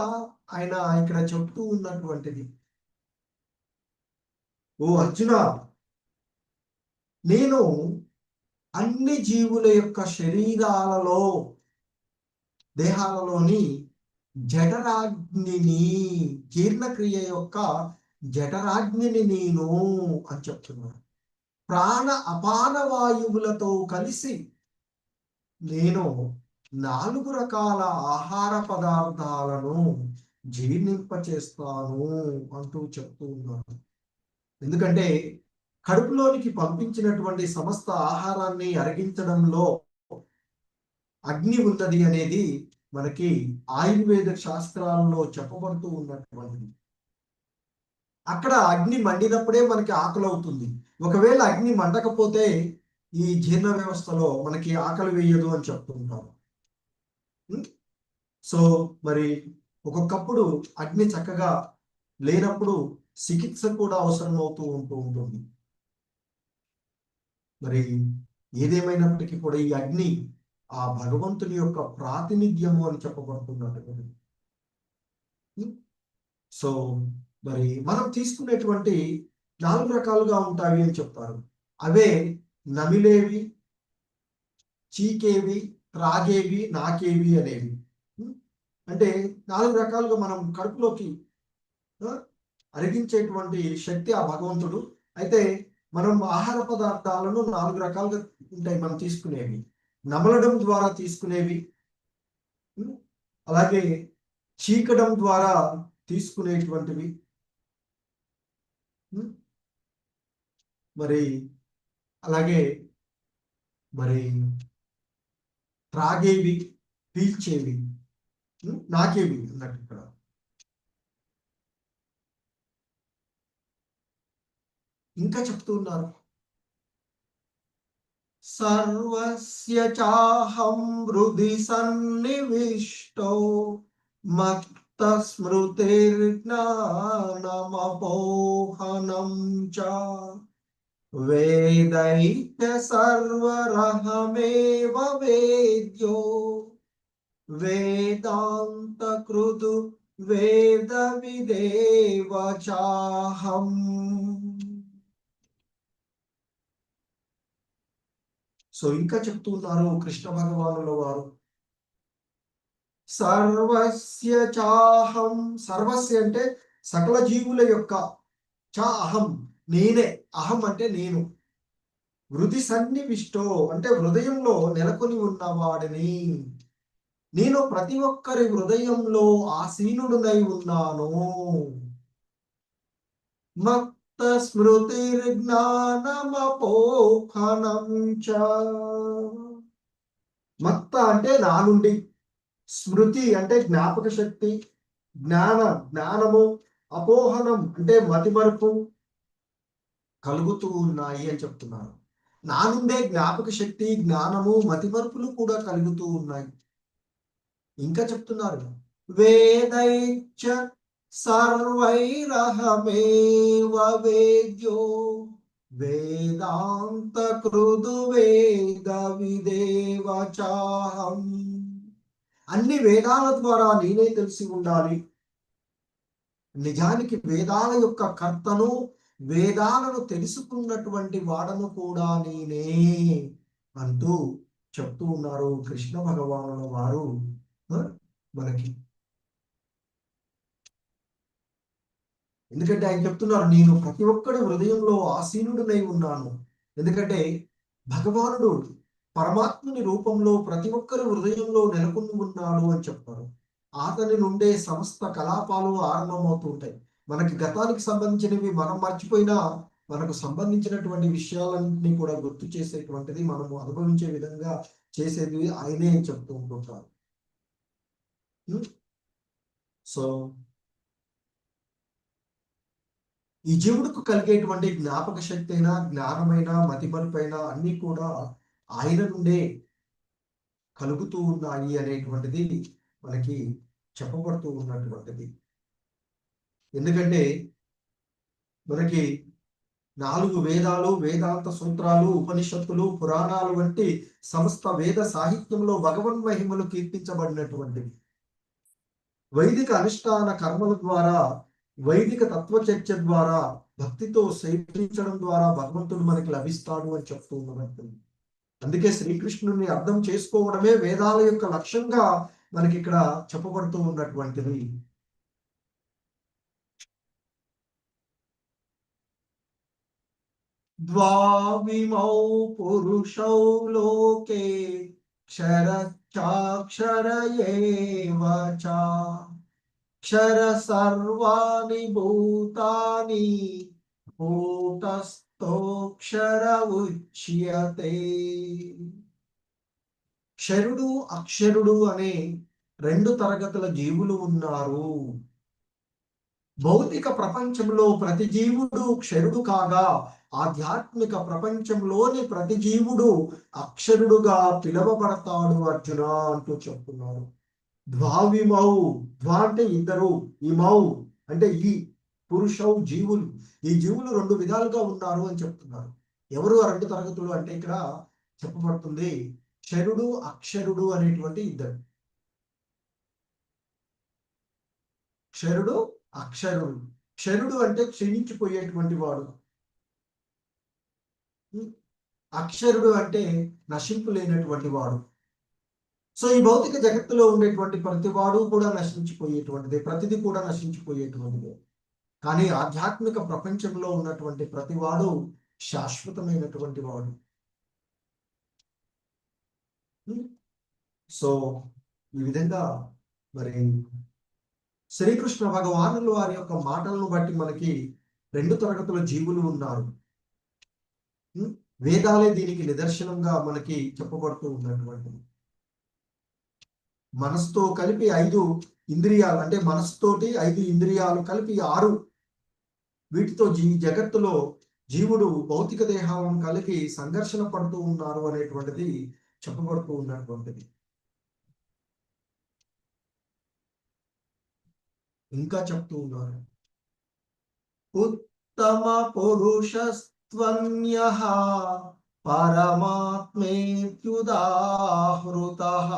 ఆయన ఇక్కడ చెప్తూ ఉన్నటువంటిది, ఓ అర్జున, నేను అన్ని జీవుల యొక్క శరీరాలలో దేహాలలోని జఠరాగ్నిని, జీర్ణక్రియ యొక్క జఠరాగ్నిని నేను అని చెప్తున్నాను. ప్రాణ అపాన వాయువులతో కలిసి నేను 4 రకాల ఆహార పదార్థాలను జీర్ణింపచేస్తాను అంటూ చెప్తూ ఉన్నాను. ఎందుకంటే కడుపులోనికి పంపించినటువంటి సమస్త ఆహారాన్ని అరిగించడంలో అగ్ని ఉన్నది అనేది మనకి ఆయుర్వేద శాస్త్రాలలో చెప్పబడుతూ ఉన్నటువంటిది. అక్కడ అగ్ని మండినప్పుడే మనకి ఆకలి అవుతుంది. ఒకవేళ అగ్ని మండకపోతే ఈ జీర్ణ వ్యవస్థలో మనకి ఆకలి వేయదు అని చెప్తుంటారు. సో మరి ఒక్కొక్కప్పుడు అగ్ని చక్కగా లేనప్పుడు చికిత్స కూడా అవసరం అవుతూ ఉంటుంది. మరి ఏదేమైనప్పటికీ కూడా ఈ అగ్ని ఆ భగవంతుని యొక్క ప్రాతినిధ్యము అని చెప్పబడుతున్నట్టు. సో మరి మనం తీసుకునేటువంటి 4 రకాలుగా ఉంటాయి అని చెప్తారు. అవే నమిలేవి, చీకేవి, త్రాగేవి, నాకేవి అనేవి. అంటే 4 రకాలుగా మనం కడుపులోకి అరిగించేటువంటి శక్తి ఆ భగవంతుడు. అయితే మనం ఆహార పదార్థాలను 4 రకాలుగా ఉంటాయి మనం తీసుకునేవి. నమలడం ద్వారా తీసుకునేవి, అలాగే చీకడం ద్వారా తీసుకునేటువంటివి, మరి అలాగే మరి త్రాగేవి, పీల్చేవి, నాకేవి అన్నట్టు ఇక్కడ. ఇంకా చెప్తున్నారు, సర్వస్య చాహం హృది సన్నివిష్టో మత్త స్మృతిర్జ్ఞానమపోహనం చ వేదైత్య సర్వరహమేవ వేద్యో వేదాంత కృదు వేద విదేవ చాహం. సో ఇంకా చెప్తున్నారు కృష్ణ భగవానుల వారు, సర్వస్య చాహం, సర్వస్య అంటే సకల జీవుల యొక్క, చా అహం నేనే, అహం అంటే నేను, హృది సన్నివిష్టో అంటే హృదయంలో నెలకొని ఉన్నవాడిని. నేను ప్రతి ఒక్కరి హృదయంలో ఆసీనుడునై ఉన్నాను. మత్త స్మృతిర్జ్ఞానమపోహనం చ. మత్త అంటే నా నుండి, స్మృతి అంటే జ్ఞాపక శక్తి, జ్ఞానము, అపోహనం అంటే మతిమరుపు కలుగుతూ ఉన్నాయి అని చెప్తున్నారు. నా నుండే జ్ఞాపక శక్తి, జ్ఞానము, మతిమరుపులు కూడా కలుగుతూ ఉన్నాయి. ఇంకా చెప్తున్నారు, వేదైచ్చ సర్వైరహమేవ వేద్యో వేదాంత కృదు వేద విదేవ చాహం. అన్ని వేదాల ద్వారా నేనే తెలిసి ఉండాలి. నిజానికి వేదాల యొక్క కర్తను, వేదాలను తెలుసుకున్నటువంటి వాడను కూడా నేనే అంటూ చెప్తూ ఉన్నారు కృష్ణ భగవానుల వారు మనకి. ఎందుకంటే ఆయన చెప్తున్నారు, నేను ప్రతి ఒక్కడి హృదయంలో ఆసీనుడినై ఉన్నాను. ఎందుకంటే భగవానుడు పరమాత్ముని రూపంలో ప్రతి ఒక్కరి హృదయంలో నెలకొని ఉన్నాడు అని చెప్తారు. అతని నుండే సమస్త కలాపాలు ఆరంభమవుతూ ఉంటాయి. మనకి గతానికి సంబంధించినవి మనం మర్చిపోయినా మనకు సంబంధించినటువంటి విషయాలన్నింటినీ కూడా గుర్తు చేసేటువంటిది, మనము అనుభవించే విధంగా చేసేది ఆయనే అని చెప్తూ ఉంటుంటారు. సో ఈ జీవుడికి కలిగేటువంటి జ్ఞాపక శక్తి అయినా, జ్ఞానమైన, మతిమరుపైన అన్ని కూడా ఆయన నుండే కలుగుతూ ఉన్నాయి అనేటువంటిది మనకి చెప్పబడుతూ ఉన్నటువంటిది. ఎందుకంటే మనకి 4 వేదాలు, వేదాంత సూత్రాలు, ఉపనిషత్తులు, పురాణాలు వంటి సమస్త వేద సాహిత్యంలో భగవన్ మహిమలు కీర్తించబడినటువంటివి. వైదిక అనుష్ఠాన కర్మల ద్వారా, వైదిక తత్వ చర్చ ద్వారా, భక్తితో సేవించడం ద్వారా భగవంతుడు మనకి లభిస్తాడు అని చెప్తూ ఉన్నట్టు. అందుకే శ్రీకృష్ణుని అర్థం చేసుకోవడమే వేదాల యొక్క లక్ష్యంగా మనకి ఇక్కడ చెప్పబడుతూ ఉన్నటువంటిది. ద్వావిమౌ పురుషౌ లోకే క్షరచాక్షర ఏవ చ. క్షర సర్వాణి భూతాని కూటస్థోక్షర ఉచ్యతే. క్షరుడు, అక్షరుడు అనే 2 తరగతుల జీవులు ఉన్నారు. భౌతిక ప్రపంచంలో ప్రతి జీవుడు క్షరుడు కాగా, ఆధ్యాత్మిక ప్రపంచంలోని ప్రతి జీవుడు అక్షరుడుగా పిలువబడతాడు అర్జున అంటూ చెప్తున్నారు. ద్వావిమౌ, ద్వా అంటే ఇద్దరు, ఇమౌ అంటే ఈ పురుషౌ జీవులు, ఈ జీవులు 2 విధాలుగా ఉన్నారు అని చెప్తున్నారు. ఎవరు ఆ 2 తరగతులు అంటే ఇక్కడ చెప్పబడుతుంది, క్షరుడు, అక్షరుడు అనేటువంటి ఇద్దరు. క్షరుడు, అక్షరుడు. క్షరుడు అంటే క్షీణించిపోయేటువంటి వాడు, అక్షరుడు అంటే నశింపు లేనటువంటి వాడు. సో ఈ భౌతిక జగత్తులో ఉండేటువంటి ప్రతి వాడు కూడా నశించిపోయేటువంటిది, ప్రతిది కూడా నశించిపోయేటువంటిది. కానీ ఆధ్యాత్మిక ప్రపంచంలో ఉన్నటువంటి ప్రతి వాడు శాశ్వతమైనటువంటి వాడు. సో ఈ విధంగా మరి శ్రీకృష్ణ భగవానులు వారి యొక్క మాటలను బట్టి మనకి 2 తరగతుల జీవులు ఉన్నారు. వేదాలే దీనికి నిదర్శనంగా మనకి చెప్పబడుతూ ఉన్నటువంటి. మనసుతో కలిపి 5 ఇంద్రియాలు, అంటే మనసుతోటి 5 ఇంద్రియాలు కలిపి 6, వీటితో జగత్తులో జీవుడు భౌతిక దేహాలను కలిగి సంఘర్షణ పడుతూ ఉన్నారు అనేటువంటిది చెప్పబడుతూ ఉన్నటువంటిది. ఇంకా చెప్తూ ఉన్నారు, ఉత్తమ పురుషస్త్వన్యః పరమాత్మేత్యుదాహృతః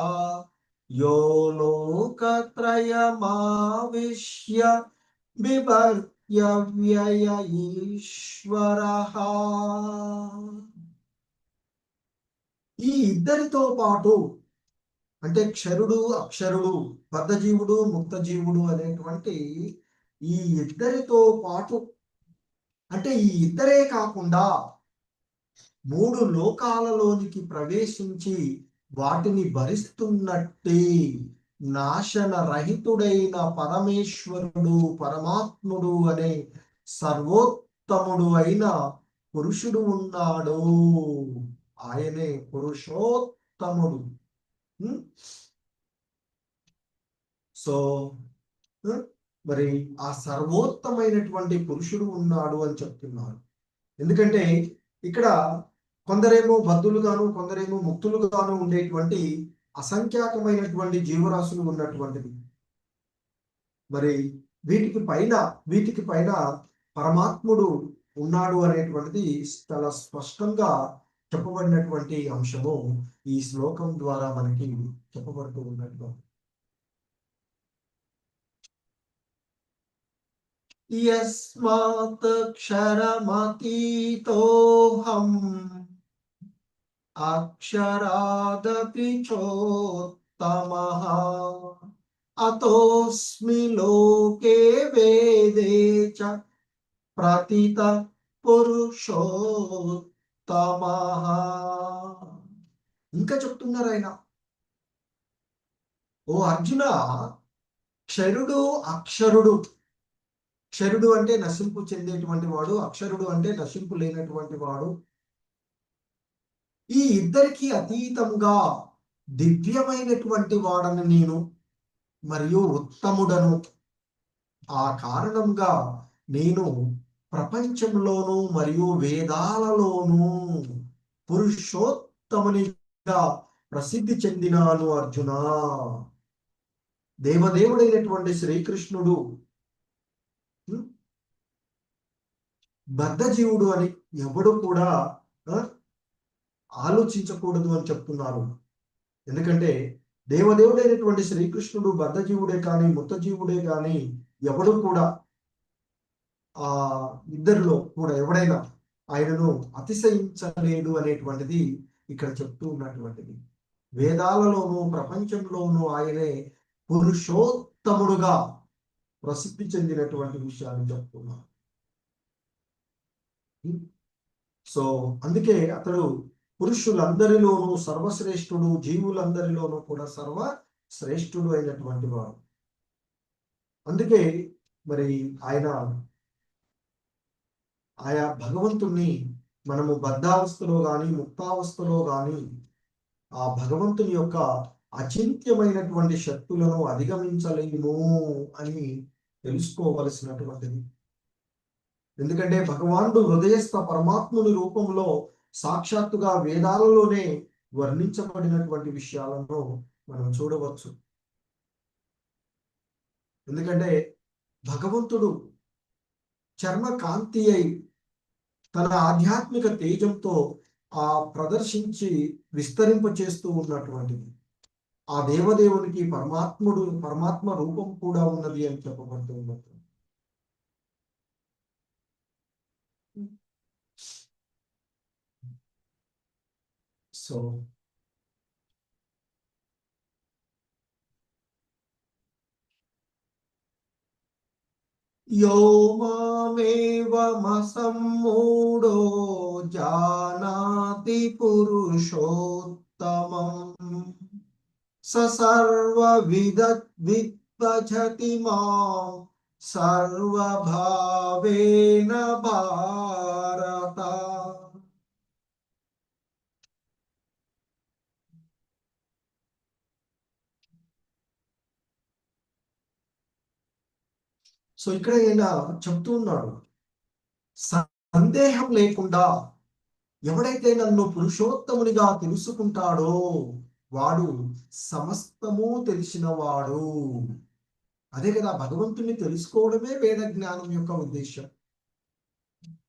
యో లోకత్రయమావిశ్య బిభర్త్య వ్యయ ఈశ్వరః. ఈ ఇద్దరితో పాటు అంటే క్షరుడు, అక్షరుడు, బద్ధజీవుడు, ముక్తజీవుడు అనేటువంటి ఈ ఇద్దరితో పాటు, అంటే ఈ ఇద్దరే కాకుండా మూడు లోకాలలోనికి ప్రవేశించి వాటిని భరిస్తున్నట్టే నాశన రహితుడైన పరమేశ్వరుడు పరమాత్ముడు అనే సర్వోత్తముడు అయిన పురుషుడు ఉన్నాడు. ఆయనే పురుషోత్తముడు. సో మరి ఆ సర్వోత్తమైనటువంటి పురుషుడు ఉన్నాడు అని చెప్తున్నారు. ఎందుకంటే ఇక్కడ కొందరేమో బద్ధులుగాను కొందరేమో ముక్తులుగాను ఉండేటువంటి అసంఖ్యాకమైనటువంటి జీవరాశులు ఉన్నటువంటిది. మరి వీటికి పైన పరమాత్ముడు ఉన్నాడు అనేటువంటిది చాలా స్పష్టంగా చెప్పబడినటువంటి అంశము ఈ శ్లోకం ద్వారా మనకి చెప్పబడుతూ ఉన్నటువంటి యస్మాత్ క్షరమతీతోహం అక్షరాదపి చోత్తమః అతోస్మి లోకే వేదే చ ప్రతిత పురుషోత్తమః. ఇంకా చెప్తున్నారు ఆయన, ఓ అర్జున, క్షరుడు అక్షరుడు, క్షరుడు అంటే నశింపు చెందేటువంటి వాడు, అక్షరుడు అంటే నశింపు లేనటువంటి వాడు, ఈ ఇద్దరికి అతీతంగా దివ్యమైనటువంటి వాడని నేను మరియు ఉత్తముడను. ఆ కారణంగా నేను ప్రపంచంలోను మరియు వేదాలలోనూ పురుషోత్తమునిగా ప్రసిద్ధి చెందినాను అర్జున. దేవదేవుడైనటువంటి శ్రీకృష్ణుడు బద్ధజీవుడు అని ఎవడు కూడా ఆలోచించకూడదు అని చెప్తున్నారు. ఎందుకంటే దేవదేవుడైనటువంటి శ్రీకృష్ణుడు బద్ధజీవుడే కానీ ముత్తజీవుడే కానీ ఎవడు కూడా ఆ ఇద్దరిలో కూడా ఎవడైనా ఆయనను అతిశయించలేడు అనేటువంటిది ఇక్కడ చెప్తూ ఉన్నటువంటిది. వేదాలలోనూ ప్రపంచంలోనూ ఆయనే పురుషోత్తముడుగా ప్రసిద్ధి చెందినటువంటి విషయాన్ని చెప్తున్నారు. సో అందుకే అతడు పురుషులందరిలోనూ సర్వశ్రేష్ఠుడు, జీవులందరిలోనూ కూడా సర్వశ్రేష్ఠుడు అయినటువంటి వాడు. అందుకే మరి ఆయా భగవంతుణ్ణి మనము బద్ధావస్థలో కానీ ముక్తావస్థలో కానీ ఆ భగవంతుని యొక్క అచింత్యమైనటువంటి శక్తులను అధిగమించలేము అని తెలుసుకోవలసినటువంటిది. ఎందుకంటే భగవానుడు హృదయస్థ పరమాత్ముని రూపంలో సాక్షాత్తుగా వేదాలలోనే వర్ణించబడినటువంటి విషయాలను మనం చూడవచ్చు. ఎందుకంటే భగవంతుడు చర్మ కాంతి అయి తన ఆధ్యాత్మిక తేజంతో ఆ ప్రదర్శించి విస్తరింప చేస్తూ ఉన్నటువంటిది. ఆ దేవదేవునికి పరమాత్మ రూపం కూడా ఉన్నది అని చెప్పబడుతూ ఉన్నది. సో యో మామేవమసమ్మూఢో జానాతి పురుషోత్తమం స సర్వవిద్భజతి మాం సర్వభావేన భారత. సో ఇక్కడ ఈయన చెప్తూ ఉన్నాడు, సందేహం లేకుండా ఎవడైతే నన్ను పురుషోత్తమునిగా తెలుసుకుంటాడో వాడు సమస్తము తెలిసినవాడు. అదే కదా, భగవంతుని తెలుసుకోవడమే వేద జ్ఞానం యొక్క ఉద్దేశం.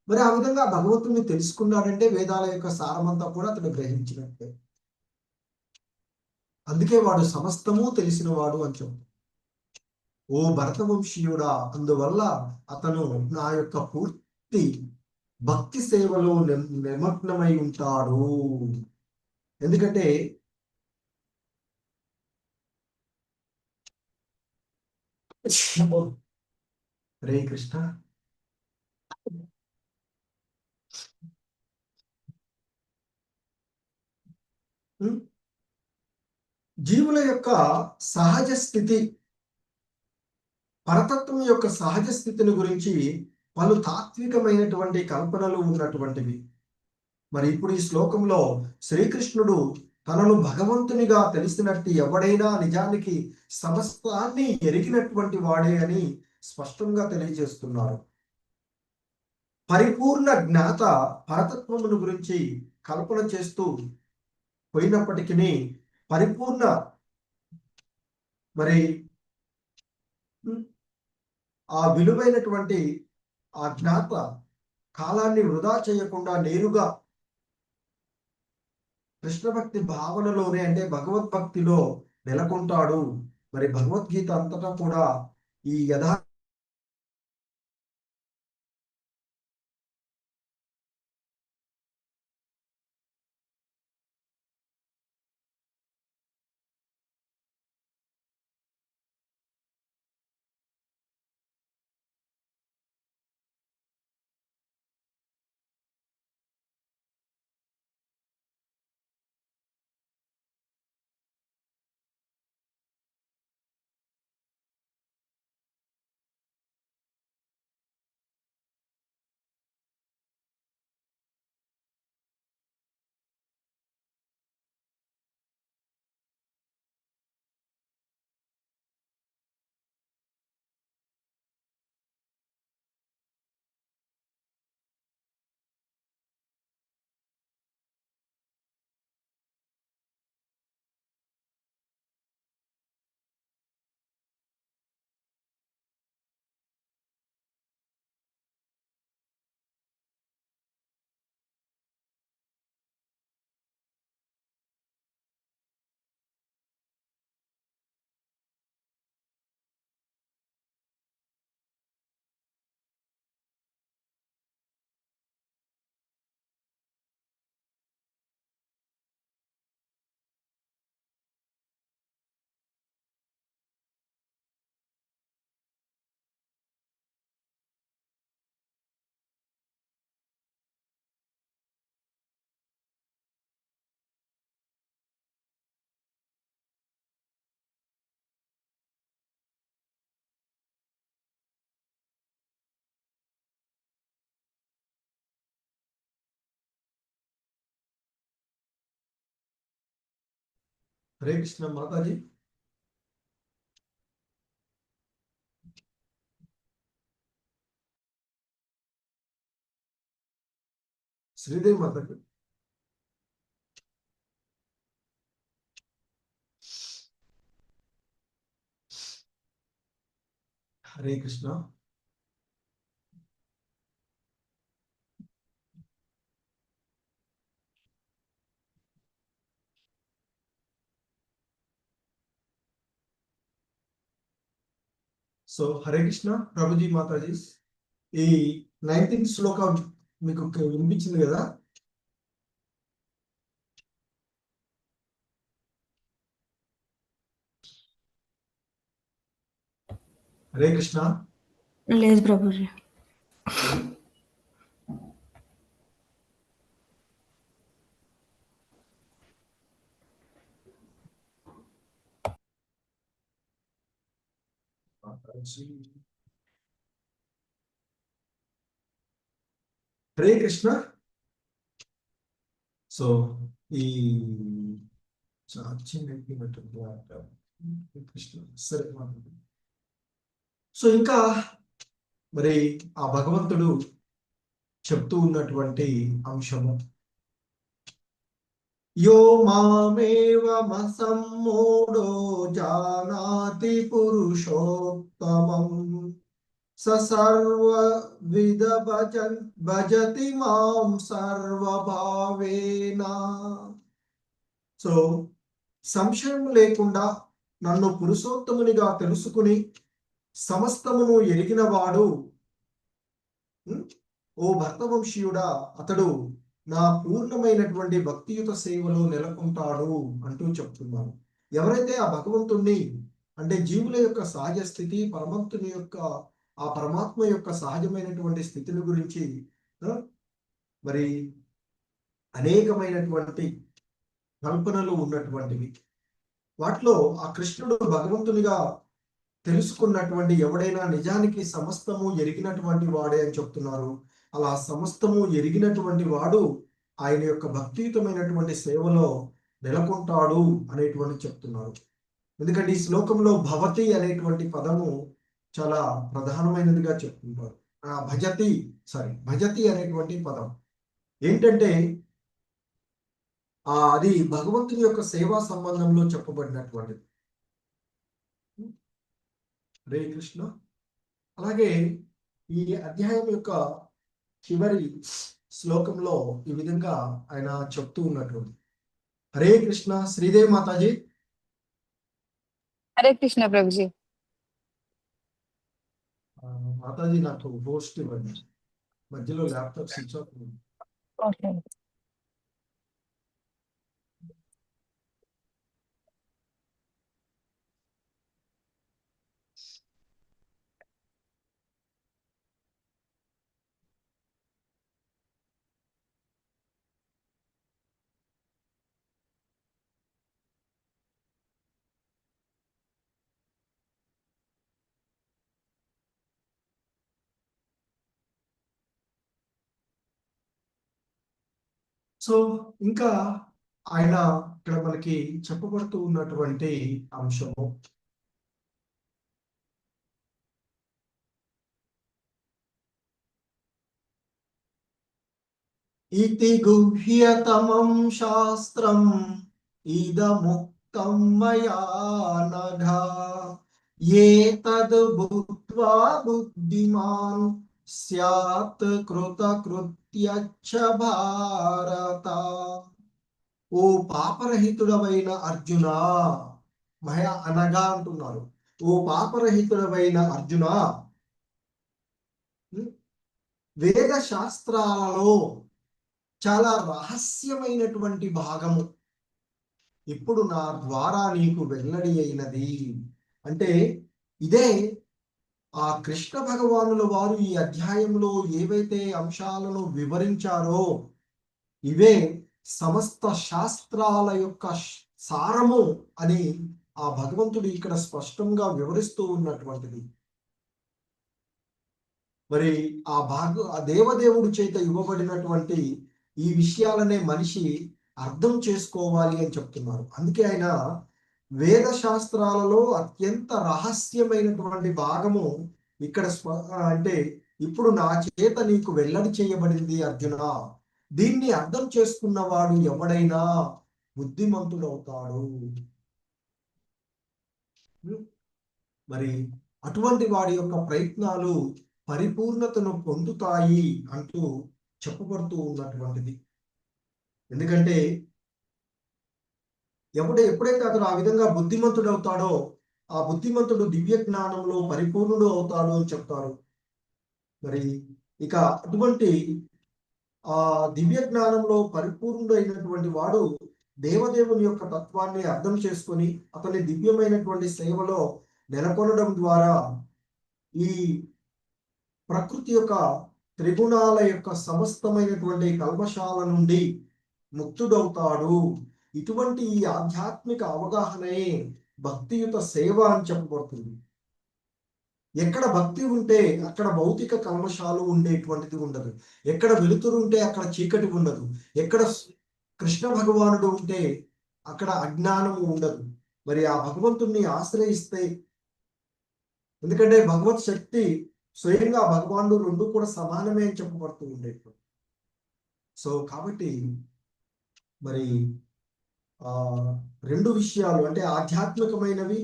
మరి ఆ విధంగా భగవంతుని తెలుసుకున్నాడంటే వేదాల యొక్క సారమంతా కూడా అతను గ్రహించినట్టే. అందుకే వాడు సమస్తము తెలిసినవాడు అని చెప్పు. ఓ భరతవంశీయుడా, అందువల్ల అతను నా యొక్క పూర్తి భక్తి సేవలో నిమగ్నమై ఉంటాడు. ఎందుకంటే హరే కృష్ణ, ఉం? జీవుల యొక్క సహజ స్థితి, పరతత్వం యొక్క సహజ స్థితిని గురించి పలు తాత్వికమైనటువంటి కల్పనలు ఉన్నటువంటివి. మరి ఇప్పుడు ఈ శ్లోకంలో శ్రీకృష్ణుడు తనను భగవంతునిగా తెలిసినట్టు ఎవడైనా నిజానికి సమస్తాన్ని ఎరిగినటువంటి వాడే అని స్పష్టంగా తెలియజేస్తున్నారు. పరిపూర్ణ జ్ఞాత పరతత్వమును గురించి కల్పన చేస్తూ పోయినప్పటికీ పరిపూర్ణ మరి ఆ విలువైనటువంటి ఆ జ్ఞాత కాలాన్ని వృధా చేయకుండా నేరుగా కృష్ణ భక్తి భావనలోనే, అంటే భగవద్భక్తిలో నెలకొంటాడు. మరి భగవద్గీత అంతటా కూడా ఈ యథా హరే కృష్ణ మాతాజీ. శ్రీదేవి మాతాజీ. హరే కృష్ణ. సో హరే కృష్ణ ప్రభుజీ మాతాజీ. ఈ 19th శ్లోకం మీకు వినిపించింది కదా? హరే కృష్ణ. లేదు ప్రభుజీ. హరే కృష్ణ. సో ఈ కృష్ణ సరే. సో ఇంకా మరి ఆ భగవంతుడు చెప్తూ ఉన్నటువంటి అంశము, యో మామేవమసమ్మూఢో జానాతి పురుషోత్తమం స సర్వవిద భజతి మాం సర్వభావేన. సో సంశయం లేకుండా నన్ను పురుషోత్తమునిగా తెలుసుకుని సమస్తమును ఎరిగిన వాడు, ఓ భర్తవంశీయుడా, అతడు నా పూర్ణమైనటువంటి భక్తియుత సేవలో నెలకొంటాడు అంటూ చెప్తున్నాను. ఎవరైతే ఆ భగవంతుణ్ణి, అంటే జీవుల యొక్క సహజ స్థితి, పరమాత్ముని యొక్క ఆ పరమాత్మ యొక్క సహజమైనటువంటి స్థితిని గురించి మరి అనేకమైనటువంటి కల్పనలు ఉన్నటువంటివి. వాటిలో ఆ కృష్ణుడు భగవంతునిగా తెలుసుకున్నటువంటి ఎవడైనా నిజానికి సమస్తము ఎరిగినటువంటి వాడే అని చెప్తున్నారు. అలా సమస్తము ఎరిగినటువంటి వాడు ఆయన యొక్క భక్తియుతమైనటువంటి సేవలో నెలకొంటాడు అనేటువంటి చెప్తున్నారు. ఎందుకంటే ఈ శ్లోకంలో భవతి అనేటువంటి పదము చాలా ప్రధానమైనదిగా చెప్తుంటారు. భజతి అనేటువంటి పదం ఏంటంటే అది భగవంతుని యొక్క సేవా సంబంధంలో చెప్పబడినటువంటిది. హరే కృష్ణ. అలాగే ఈ అధ్యాయం యొక్క చివరి శ్లోకంలో ఈ విధంగా ఆయన చెప్తూ ఉన్నటువంటి హరే కృష్ణ. శ్రీదేవి మాతాజీ. హరే కృష్ణ ప్రభుజీ. మాతాజీ నాకు హోస్ట్ ఇవ్వండి, మధ్యలో laptop switch off. Okay. So ఇంకా ఆయన ఇక్కడ మనకి చెప్పబడుతూ ఉన్నటువంటి అంశము ఇతి గుహ్యతమం శాస్త్రం ఇదముక్తం మయా నఘా ఏతద్ బుద్ధ్వా బుద్ధిమాన్ స్యాత్ కృతకృత్యచ్చ భారత. ఓ పాపరహితుడవైన అర్జున, మయా అనగా అంటున్నారు. ఓ పాపరహితుడవైన అర్జున, వేద శాస్త్రాలలో చాలా రహస్యమైనటువంటి భాగము ఇప్పుడు నా ద్వారా నీకు వెల్లడి అయినది. అంటే ఇదే ఆ కృష్ణ భగవానుల వారు ఈ అధ్యాయంలో ఏవైతే అంశాలను వివరించారో ఇవే సమస్త శాస్త్రాల యొక్క సారము అని ఆ భగవంతుడు ఇక్కడ స్పష్టంగా వివరిస్తూ ఉన్నటువంటిది. మరి ఆ దేవదేవుడి చేత ఇవ్వబడినటువంటి ఈ విషయాలనే మనిషి అర్థం చేసుకోవాలి అని చెప్తున్నారు. అందుకే ఆయన వేద శాస్త్రాలలో అత్యంత రహస్యమైనటువంటి భాగము ఇక్కడ అంటే ఇప్పుడు నా చేత నీకు వెల్లడి చేయబడింది అర్జున, దీన్ని అర్థం చేసుకున్నవాడు ఎవడైనా బుద్ధిమంతుడవుతాడు. మరి అటువంటి వాడి యొక్క ప్రయత్నాలు పరిపూర్ణతను పొందుతాయి అంటూ చెప్పబడుతూ ఉన్నటువంటిది. ఎందుకంటే ఎప్పుడైతే అతను ఆ విధంగా బుద్ధిమంతుడు అవుతాడో ఆ బుద్ధిమంతుడు దివ్య జ్ఞానంలో పరిపూర్ణుడు అవుతాడు అని చెప్తారు. మరి ఇక అటువంటి ఆ దివ్య జ్ఞానంలో పరిపూర్ణుడు అయినటువంటి వాడు దేవదేవుని యొక్క తత్వాన్ని అర్థం చేసుకొని అతని దివ్యమైనటువంటి సేవలో నెలకొనడం ద్వారా ఈ ప్రకృతి యొక్క త్రిగుణాల యొక్క సమస్తమైనటువంటి కల్మషాల నుండి ముక్తుడవుతాడు. ఇటువంటి ఈ ఆధ్యాత్మిక అవగాహనే భక్తియుత సేవ అని చెప్పబడుతుంది. ఎక్కడ భక్తి ఉంటే అక్కడ భౌతిక కల్మషాలు ఉండేటువంటిది ఉండదు. ఎక్కడ వెలుతురు ఉంటే అక్కడ చీకటి ఉండదు. ఎక్కడ కృష్ణ భగవానుడు ఉంటే అక్కడ అజ్ఞానము ఉండదు. మరి ఆ భగవంతుణ్ణి ఆశ్రయిస్తే, ఎందుకంటే భగవత్ శక్తి స్వయంగా భగవానుడు రెండు కూడా సమానమే అని చెప్పబడుతూ ఉండేటువంటి. సో కాబట్టి మరి రెండు విషయాలు అంటే ఆధ్యాత్మికమైనవి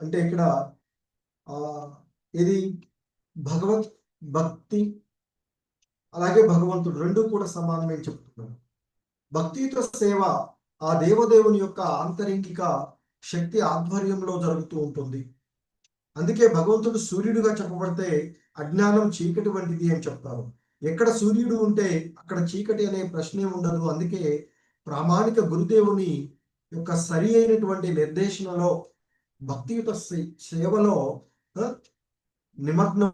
అంటే ఇక్కడ ఇది భగవత్ భక్తి అలాగే భగవంతుడు రెండు కూడా సమానమే చెప్తున్నాను. భక్తియుత సేవ ఆ దేవదేవుని యొక్క ఆంతరింగిక శక్తి ఆధ్వర్యంలో జరుగుతూ ఉంటుంది. అందుకే భగవంతుడు సూర్యుడిగా చెప్పబడితే అజ్ఞానం చీకటి వంటిది అని చెప్తారు. ఎక్కడ సూర్యుడు ఉంటే అక్కడ చీకటి అనే ప్రశ్నే ఉండదు. అందుకే ప్రామాణిక గురుదేవుని యొక్క సరి అయినటువంటి నిర్దేశనలో భక్తియుత సేవలో నిమగ్నం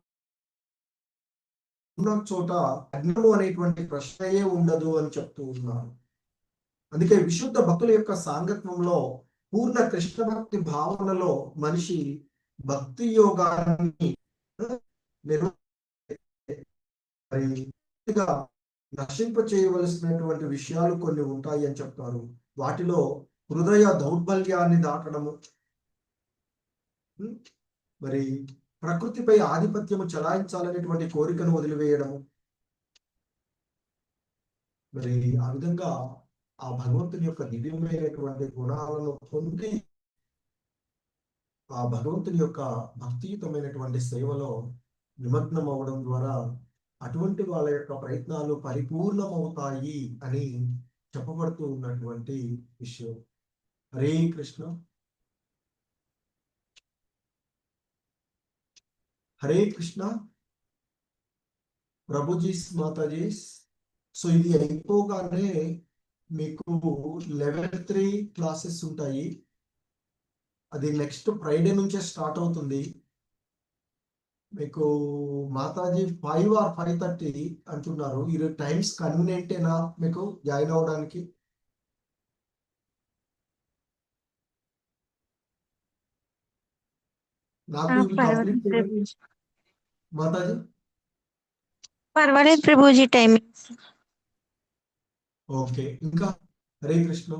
ఉన్న చోట అజ్ఞానం అనేటువంటి ప్రశ్నయే ఉండదు అని చెప్తూ ఉన్నారు. అందుకే విశుద్ధ భక్తుల యొక్క సాంగత్వంలో పూర్ణ కృష్ణ భక్తి భావనలో మనిషి భక్తి యోగాన్ని నశింప చేయవలసినటువంటి విషయాలు కొన్ని ఉంటాయి అని చెప్తారు. వాటిలో హృదయ దౌర్బల్యాన్ని దాటడము, మరి ప్రకృతిపై ఆధిపత్యము చలాయించాలనేటువంటి కోరికను వదిలివేయడము, మరి ఆ విధంగా ఆ భగవంతుని యొక్క దివ్యమైనటువంటి గుణాలను పొంది ఆ భగవంతుని యొక్క భక్తియుతమైనటువంటి సేవలో నిమగ్నం అవ్వడం ద్వారా అటువంటి వాళ్ళ యొక్క ప్రయత్నాలు పరిపూర్ణమవుతాయి అని చెప్పబడుతూ ఉన్నటువంటి విషయం. హరే కృష్ణ. హరే కృష్ణ ప్రభుజీస్ మాతాజీస్. సో ఇది అయిపోగానే మీకు లెవెల్ 3 క్లాసెస్ ఉంటాయి. అది నెక్స్ట్ ఫ్రైడే నుంచే స్టార్ట్ అవుతుంది. మీకు మాతాజీ 5 or 5:30 అంటున్నారు. ఈ టైమ్స్ కన్వీనియంటేనా మీకు జాయిన్ అవ్వడానికి? నాకు ఇవి కంప్లీట్ చేయండి మాతాజీ. పర్వాలేదు ప్రభుజీ టైమింగ్స్. ఓకే. ఇంకా హరే కృష్ణ.